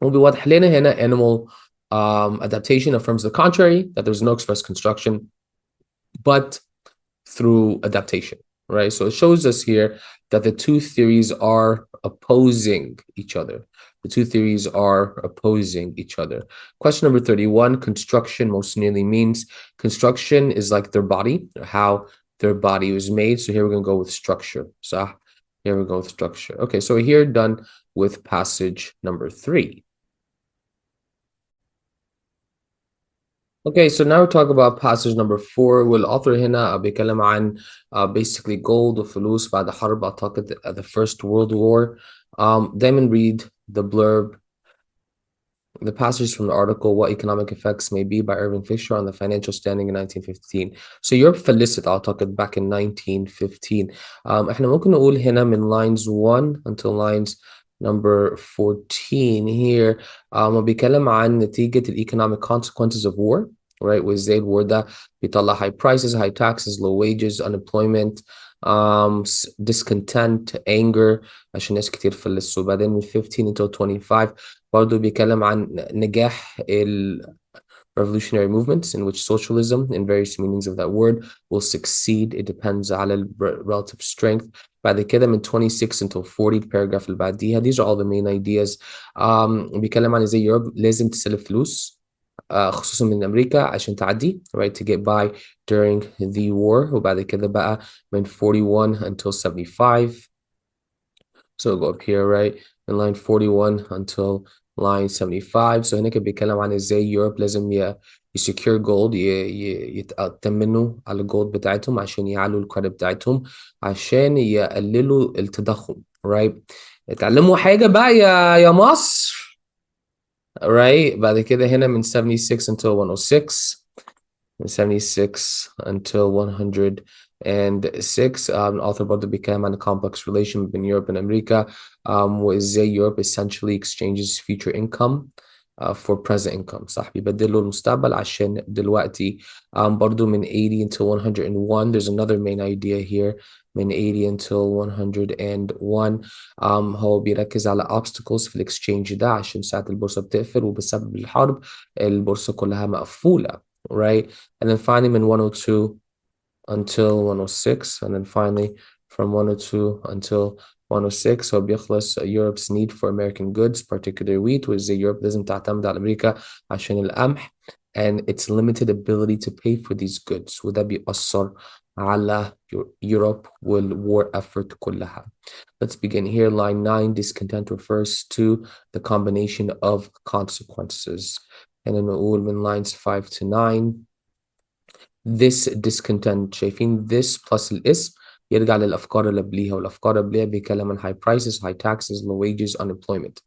وبيوضح لنا هنا animal adaptation affirms the contrary, that there's no express construction, but through adaptation, right? So it shows us here that the two theories are opposing each other. The two theories are opposing each other. Question number 31, construction most nearly means construction is like their body, or how their body was made. So here we're going to go with structure. So here we go with structure. Okay, so we're here done with passage number 3. Okay, so now we talk about passage number 4. والauthor هنا بيتكلم عن basically gold وفلوس بعد حرب أعتقد the First World War. Diamond read the blurb, the passage from the article, what economic effects may be by Irving Fisher on the financial standing in 1915. So Europe فلست أعتقد back in 1915. احنا ممكن نقول هنا من lines 1 until lines number 14 here. بيتكلم عن نتيجة economic consequences of war, right? وازاي الوار ده بيطلع high prices, high taxes, low wages, unemployment, discontent, anger عشان ناس كتير فلسوا. بعدين من 15 until 25 برضه بيتكلم عن نجاح revolutionary movements in which socialism, in various meanings of that word, will succeed. It depends على relative strength. بعد كده من 26 until 40 paragraph اللي بعديها. These are all the main ideas. بيتكلم عن ازاي Europe لازم تسلف فلوس خصوصا من أمريكا عشان تعدي right to get by during the war. وبعد كده بقى من 41 until 75. So go up here, right? In line 41 until line 75. So هنا كان بيتكلم عن ازاي يوروب لازم يسكيور جولد، يتأمنوا على الجولد بتاعتهم عشان يعلوا الكريدت بتاعتهم عشان يقللوا التضخم. right؟ اتعلموا حاجة بقى يا مصر. right؟ بعد كده هنا من 76 until 106. من 76 until 106. الauthor برضه بيتكلم عن complex relation between Europe and أمريكا وإزاي Europe essentially exchanges future income for present income. صح، بيبدلوا المستقبل عشان دلوقتي. برضه من 80 until 101. There's another main idea here. من 80 until 101 هو بيركز على obstacles في الاكسشينج ده عشان ساعة البورصة بتقفل وبسبب الحرب البورصة كلها مقفولة. right? And then finally من 102 until 106. And then finally from 102 until 106 هو بيخلص Europe's need for American goods, particularly wheat, وإزاي Europe لازم تعتمد على أمريكا عشان القمح and its limited ability to pay for these goods. وده بيأثر على Europe والwar effort كلها. Let's begin here. Line 9, discontent refers to the combination of consequences. And then نقول من lines 5 to 9. This discontent شايفين this plus الاسم يرجع للأفكار اللي قبليها، والأفكار اللي قبليها بيتكلم عن high prices, high taxes, low wages, unemployment,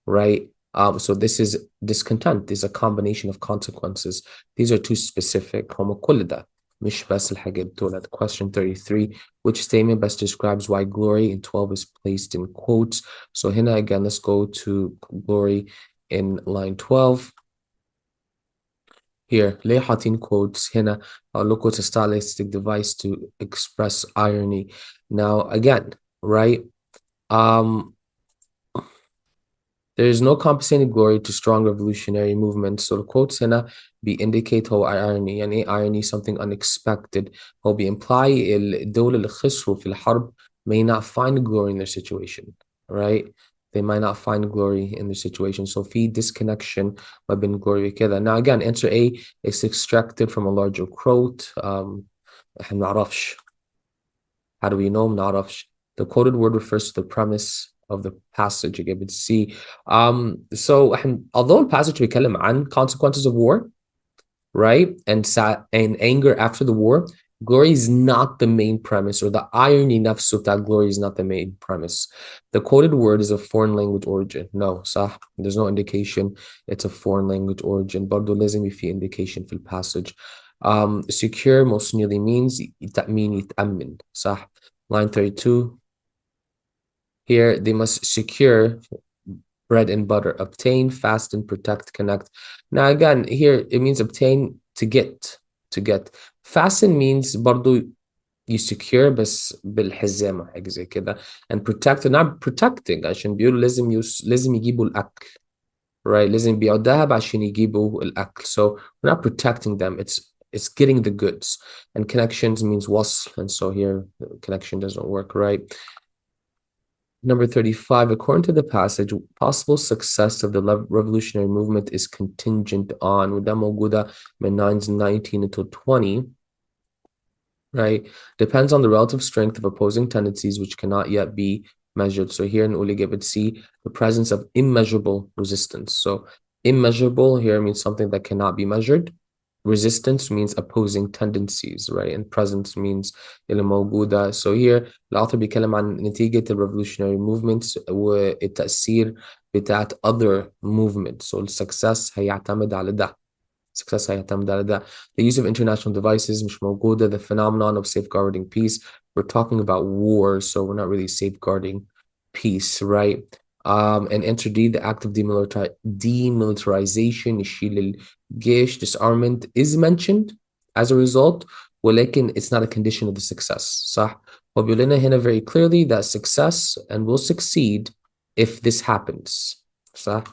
right? So this is discontent. This is a combination of consequences. These are too specific. هم كل ده مش بس الحاجات دول. Question 33. Which statement best describes why glory in 12 is placed in quotes? So هنا again, let's go to glory in line 12. Here, ليه حاطين quotes هنا؟ أقول لكم it's a stylistic device to express irony. Now, again, right? There is no compensating glory to strong revolutionary movements. So the quotes هنا indicate هو irony. يعني إيه irony? Something unexpected. هو imply الدول اللي خسروا في الحرب may not find glory in their situation, right? They might not find glory in their situation. So في disconnection ما بين glory كده. Now again, answer A is extracted from a larger quote. إحنا ما نعرفش. How do we know? ما نعرفش. The quoted word refers to the premise of the passage. Again, but C. So although the passage بيتكلم عن consequences of war, right? And anger after the war, glory is not the main premise, or the irony نفسه بتاع glory is not the main premise. The quoted word is of foreign language origin. No, صح. There's no indication it's a foreign language origin. برضه لازم يفي indication في passage. Secure most nearly means يتأمن. صح. Line 32. Here, they must secure bread and butter, obtain, fasten, protect, connect. Now again, here it means obtain, to get. Fasten means برضو you secure بس بالحزامة حاجة زي كده. And protect, not protecting عشان بيقولوا لازم يجيبوا الأكل. Right? لازم يبيعوا دهب عشان يجيبوا الأكل. So we're not protecting them. It's getting the goods. And connections means wasl. And so here connection doesn't work, right? Number 35, according to the passage, possible success of the revolutionary movement is contingent on وده موجودة من 19 until 20, right? Depends on the relative strength of opposing tendencies which cannot yet be measured. So here in Uli C, the presence of immeasurable resistance. So immeasurable here means something that cannot be measured. Resistance means opposing tendencies, right? And presence means اللي موجودة. So here the author بيتكلم عن نتيجة the revolutionary movements والتأثير بتاعت other movements. So success هيعتمد على ده. Success هيعتمد على ده. The use of international devices مش موجودة. The phenomenon of safeguarding peace. We're talking about war, so we're not really safeguarding peace, right? And enter D, the act of demilitarization, يشيل الجيش, disarmament is mentioned as a result, ولكن it's not a condition of the success. صح؟ وبيقول لنا هنا very clearly that success and will succeed if this happens. صح?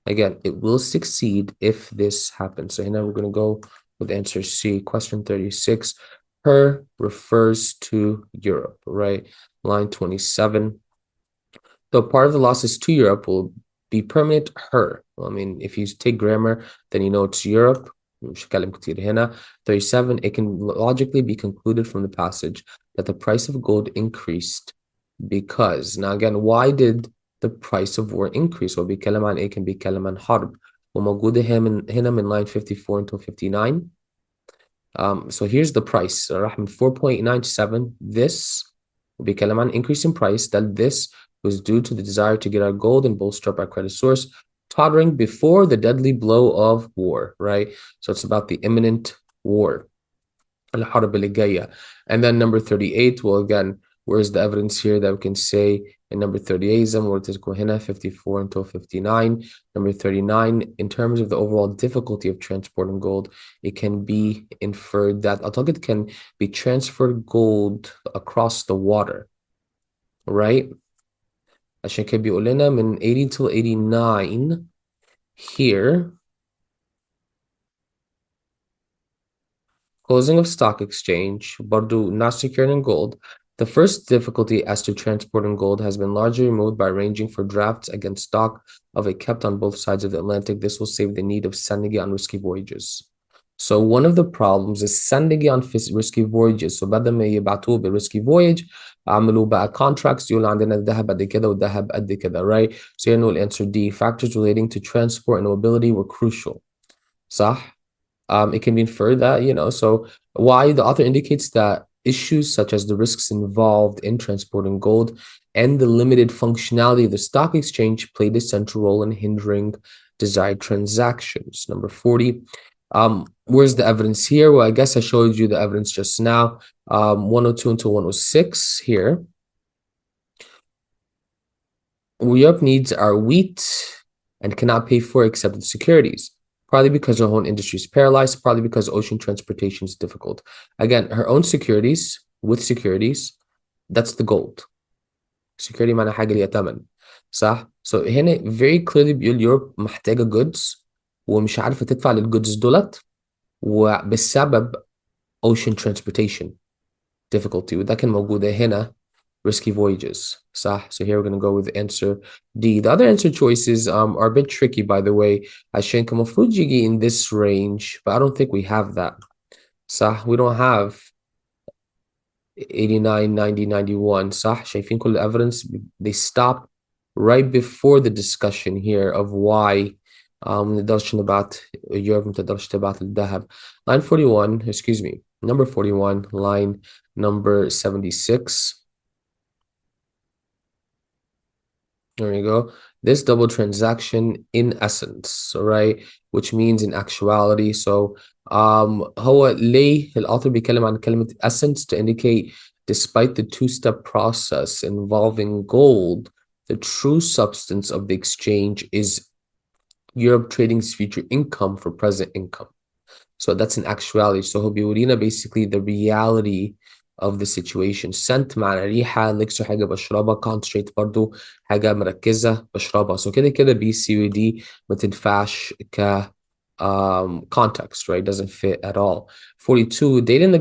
Again, it will succeed if this happens. So here we're going to go with answer C. Question 36. Her refers to Europe, right? Line 27. Though part of the losses to Europe will be permanent, her, I mean, if you take grammar, then you know it's Europe. مش هتكلم كتير هنا. 37, it can logically be concluded from the passage that the price of gold increased because. Now again, why did the price of war increase? هو بيتكلم عن ايه؟ كان بيتكلم عن حرب وموجودة هنا من line 54 until 59. So here's the price. راح من 4.97. This بيتكلم عن increase in price, that this was due to the desire to get our gold and bolster up our credit source, tottering before the deadly blow of war, right? So it's about the imminent war. الحرب اللي جاية. And then number 38, well, again, where's the evidence here that we can say in number 38 زي ما قلت لكم هنا 54 until 59. Number 39, in terms of the overall difficulty of transporting gold, it can be inferred that أعتقد can be transferred gold across the water, right? عشان كده بيقول لنا من 80 till 89 here. Closing of stock exchange, برضو not secured in gold. The first difficulty as to transporting gold has been largely removed by arranging for drafts against stock of it kept on both sides of the Atlantic. This will save the need of sending it on risky voyages. So one of the problems is sending it on risky voyages. So بدل ما يبعتوه risky voyage عملوا بقى contracts يقول عندنا الذهب قد كده والذهب قد كده, right? So here we'll answer D. Factors relating to transport and mobility were crucial. صح? It can be inferred that, so why the author indicates that issues such as the risks involved in transporting gold and the limited functionality of the stock exchange played a central role in hindering desired transactions. Number 40, where's the evidence here? Well, I guess I showed you the evidence just now. 102 until 106 here. Europe needs our wheat and cannot pay for accepted securities. Partly because her own industry is paralyzed, partly because ocean transportation is difficult. Again, her own securities, with securities, that's the gold. Security معناها حاجة ليها تمن. صح؟ So هنا very clearly بيقول Europe محتاجة goods ومش عارفة تدفع للجودز دولت وبسبب ocean transportation difficulty, وده كان موجودة هنا risky voyages. صح? So here we're going to go with answer D. The other answer choices are a bit tricky, by the way. عشان كان المفروض يجي in this range, but I don't think we have that. صح? We don't have 89, 90, 91. صح? شايفين كل evidence? They stop right before the discussion here of why ما نقدرش نبعت Europe ما تقدرش تبعت الذهب. Line 41, excuse me, number 41, line number 76. There you go. This double transaction in essence, right? Which means in actuality. So هو ليه الauthor بيتكلم عن كلمة essence to indicate despite the two-step process involving gold, the true substance of the exchange is Europe trading's future income for present income. So that's in actuality. So هو بيورينا basically the reality of the situation. scent معنى ريحة, elixir حاجة بشربها, concentrate برضو حاجة مركزة بشربها. So كده B, C, و D ما تنفعش ك context, right? Doesn't fit at all. 42, data in the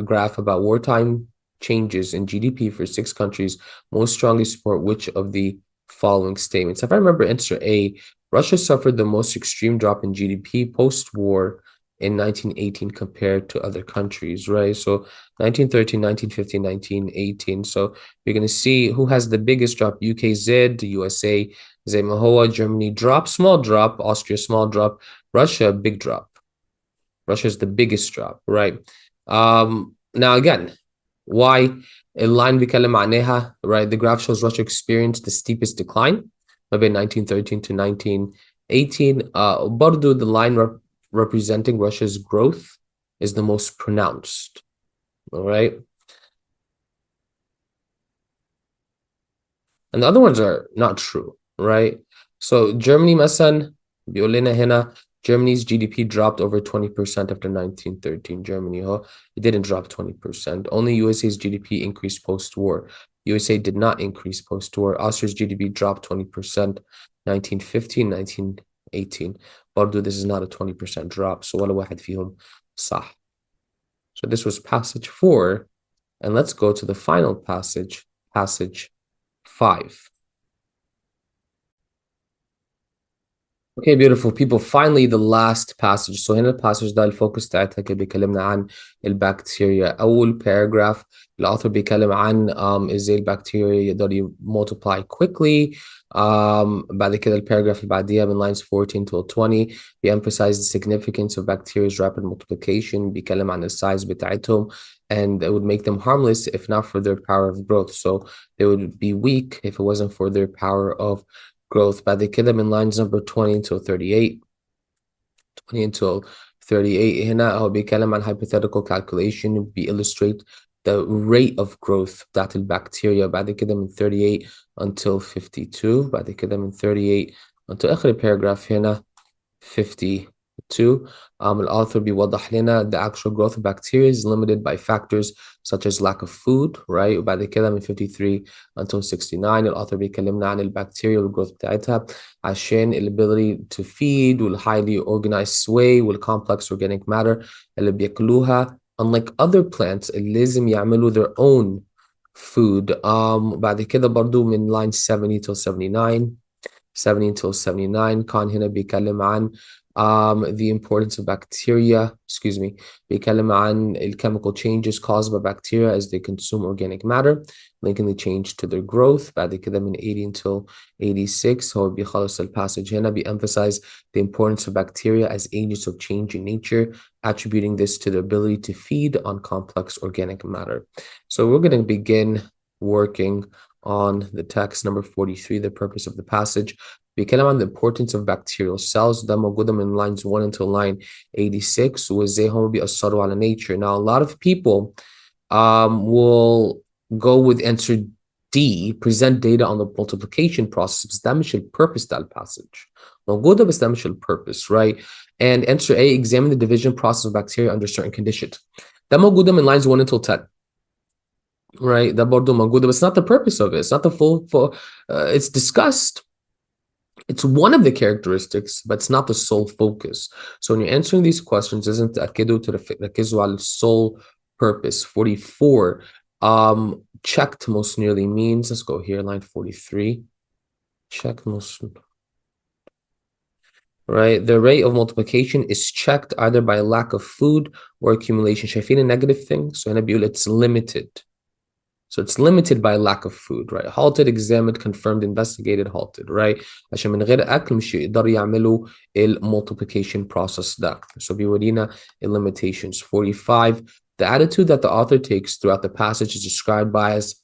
graph about wartime changes in GDP for 6 countries most strongly support which of the following statements. If I remember answer A, Russia suffered the most extreme drop in GDP post-war in 1918 compared to other countries, right? So 1913, 1915, 1918. So you're going to see who has the biggest drop. UK Z, USA, Zemahoa, Germany drop, small drop, Austria, small drop, Russia, big drop. Russia's the biggest drop, right? Now again, why اللاين بيتكلم عنها, right? The graph shows Russia experienced the steepest decline between 1913 to 1918. برضو the line representing Russia's growth is the most pronounced, all right? And the other ones are not true, right? So Germany مثلا بيقول لنا هنا Germany's GDP dropped over 20% after 1913. Germany, it didn't drop 20%. Only USA's GDP increased post-war. USA did not increase post-war. Austria's GDP dropped 20%, 1915, 1918. برضو this is not a 20% drop. So ولا واحد فيهم صح. So this was passage 4. And let's go to the final passage, passage 5. Okay, beautiful people. Finally, the last passage. So هنا الباسج ده الفوكس بتاعتها كان بيكلمنا عن البكتيريا. أول paragraph الأوثر بيتكلم عن إزاي البكتيريا يقدر multiply quickly. بعد كده الباراجراف اللي بعديها من lines 14 to 20 emphasize the significance of bacteria's rapid multiplication. بيتكلم عن السايز بتاعتهم and it would make them harmless if not for their power of growth. So they would be weak if it wasn't for their power of growth. بعد كده من lines number 20 until 38 until 38 هنا هو بيتكلم عن hypothetical calculation illustrate the rate of growth بتاعت البكتيريا. بعد كده من 38 until 52. بعد كده من 38 until آخر paragraph هنا 52. الauthor بيوضح لنا the actual growth of bacteria is limited by factors such as lack of food, right? وبعد كده من 53 until 69 الauthor بيكلمنا عن البكتيريا والgrowth بتاعتها عشان ability to feed highly organized way complex organic matter اللي بياكلوها unlike other plants اللي لازم يعملوا their own food. بعد كده برضو من line 70 till 79 70 till 79 كان هنا بيتكلم عن the importance of bacteria, excuse me, بيتكلم عن chemical changes caused by bacteria as they consume organic matter, linking the change to their growth. بعد كده من 80 until 86 هو بيخلص الباسج هنا emphasize the importance of bacteria as agents of change in nature, attributing this to the ability to feed on complex organic matter. So we're going to begin working on the text number 43, the purpose of the passage. بيتكلم عن the importance of bacterial cells. ده موجودة من lines 1 until line 86 وازاي هم بيأثروا على nature. Now, a lot of people will go with answer D, present data on the multiplication process. بس ده مش الpurpose بتاع الباسج. موجودة بس ده مش الpurpose, right? And answer A, examine the division process of bacteria under certain conditions. ده موجودة من lines 1 until 10. Right, ده برضو موجودة, but it's not the purpose of it. It's not the full it's discussed. It's one of the characteristics, but it's not the sole focus. So when you're answering these questions, isn't تركزوا على sole purpose. 44, checked most nearly means, let's go here, line 43. Checked most, right? The rate of multiplication is checked either by lack of food or accumulation. شايفين a negative thing? So هنا بيقول it's limited. So it's limited by lack of food, right? Halted, examined, confirmed, investigated, halted, right? عشان من غير أكل مش يقدروا يعملوا multiplication process ده. So بيورينا limitations. 45, the attitude that the author takes throughout the passage is described by as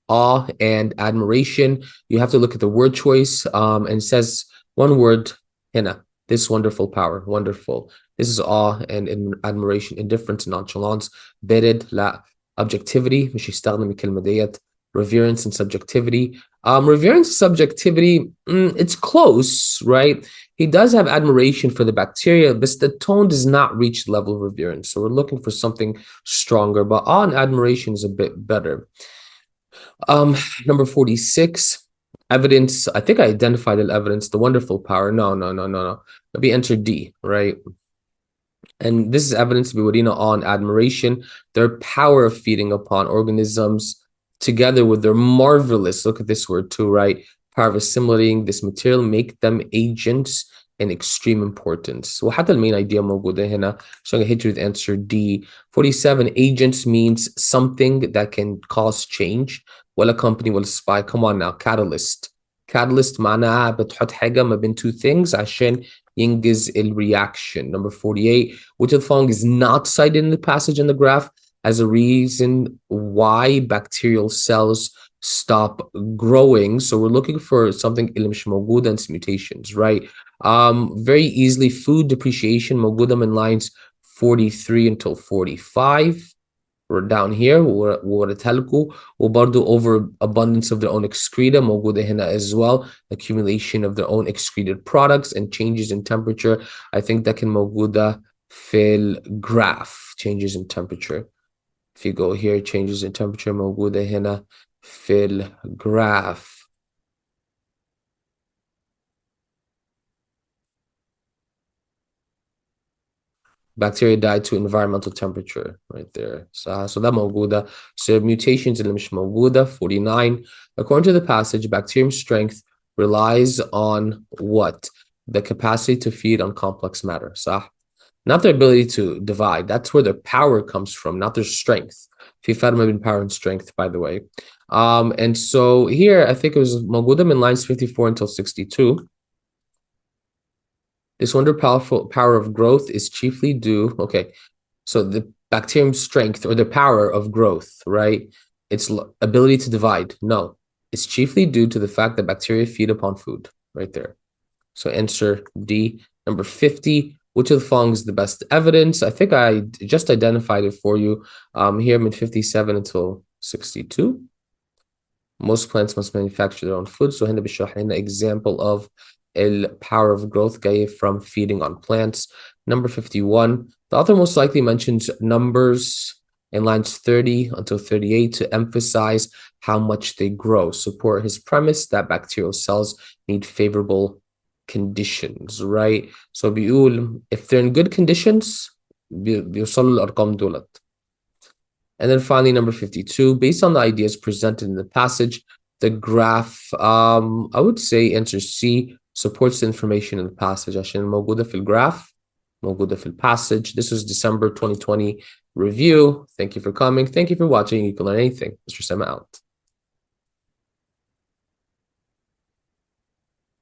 awe and admiration. You have to look at the word choice and it says one word, هنا, this wonderful power, wonderful. This is awe and admiration, indifference, nonchalance, bedded, لا. Objectivity, مش يستخدم الكلمة ديت. Reverence and subjectivity. Reverence and subjectivity, it's close, right? He does have admiration for the bacteria, but the tone does not reach the level of reverence. So we're looking for something stronger, but awe and admiration is a bit better. Number 46, evidence. I think I identified the evidence, the wonderful power. No. Maybe enter D, right? And this is evidence to be Wadina on admiration, their power of feeding upon organisms, together with their marvelous, look at this word too, right? Power of assimilating this material, make them agents in extreme importance. وحتى المين idea موجودة هنا. So I'm going to hit you with answer D. 47, agents means something that can cause change. ولا company ولا spy. Come on now, catalyst. Catalyst معناها بتحط حاجة ما بين two things عشان ينجز reaction. Number 48, which of the following is not cited in the passage in the graph as a reason why bacterial cells stop growing. So we're looking for something اللي مش موجودة and mutations, right? Very easily, food depreciation موجودة in lines 43 until 45. We're down here ووريتها لكم وبرضه overabundance of their own excreta موجودة هنا as well, accumulation of their own excreted products and changes in temperature. I think that can موجودة في الgraph, changes in temperature. If you go here, changes in temperature موجودة هنا في الgraph. Bacteria die to environmental temperature right there. So ده موجودة. So mutations اللي مش موجودة. 49. According to the passage, bacterium strength relies on what? the capacity to feed on complex matter, صح? Not their ability to divide. That's where their power comes from, not their strength. في فرق ما بين power and strength, by the way. And so here, I think it was موجودة من lines 54 until 62. This wonder power of growth is chiefly due, okay, so the bacterium's strength or the power of growth, right? Its ability to divide. No, it's chiefly due to the fact that bacteria feed upon food, right there. So answer D. Number 50, which of the following is the best evidence? I think I just identified it for you here in 57 until 62. Most plants must manufacture their own food. So هنا بيشرح لنا example of power of growth جاي from feeding on plants. Number 51, the author most likely mentions numbers in lines 30 until 38 to emphasize how much they grow, support his premise that bacterial cells need favorable conditions, right? So بيقول if they're in good conditions بيوصلوا الأرقام دولت. And then finally, number 52, based on the ideas presented in the passage, the graph, I would say answer C, supports the information in the passage. عشان موجودة في الجراف موجودة في passage. This was December 2020 review. Thank you for coming. Thank you for watching. You can learn anything. Mr. Sema out.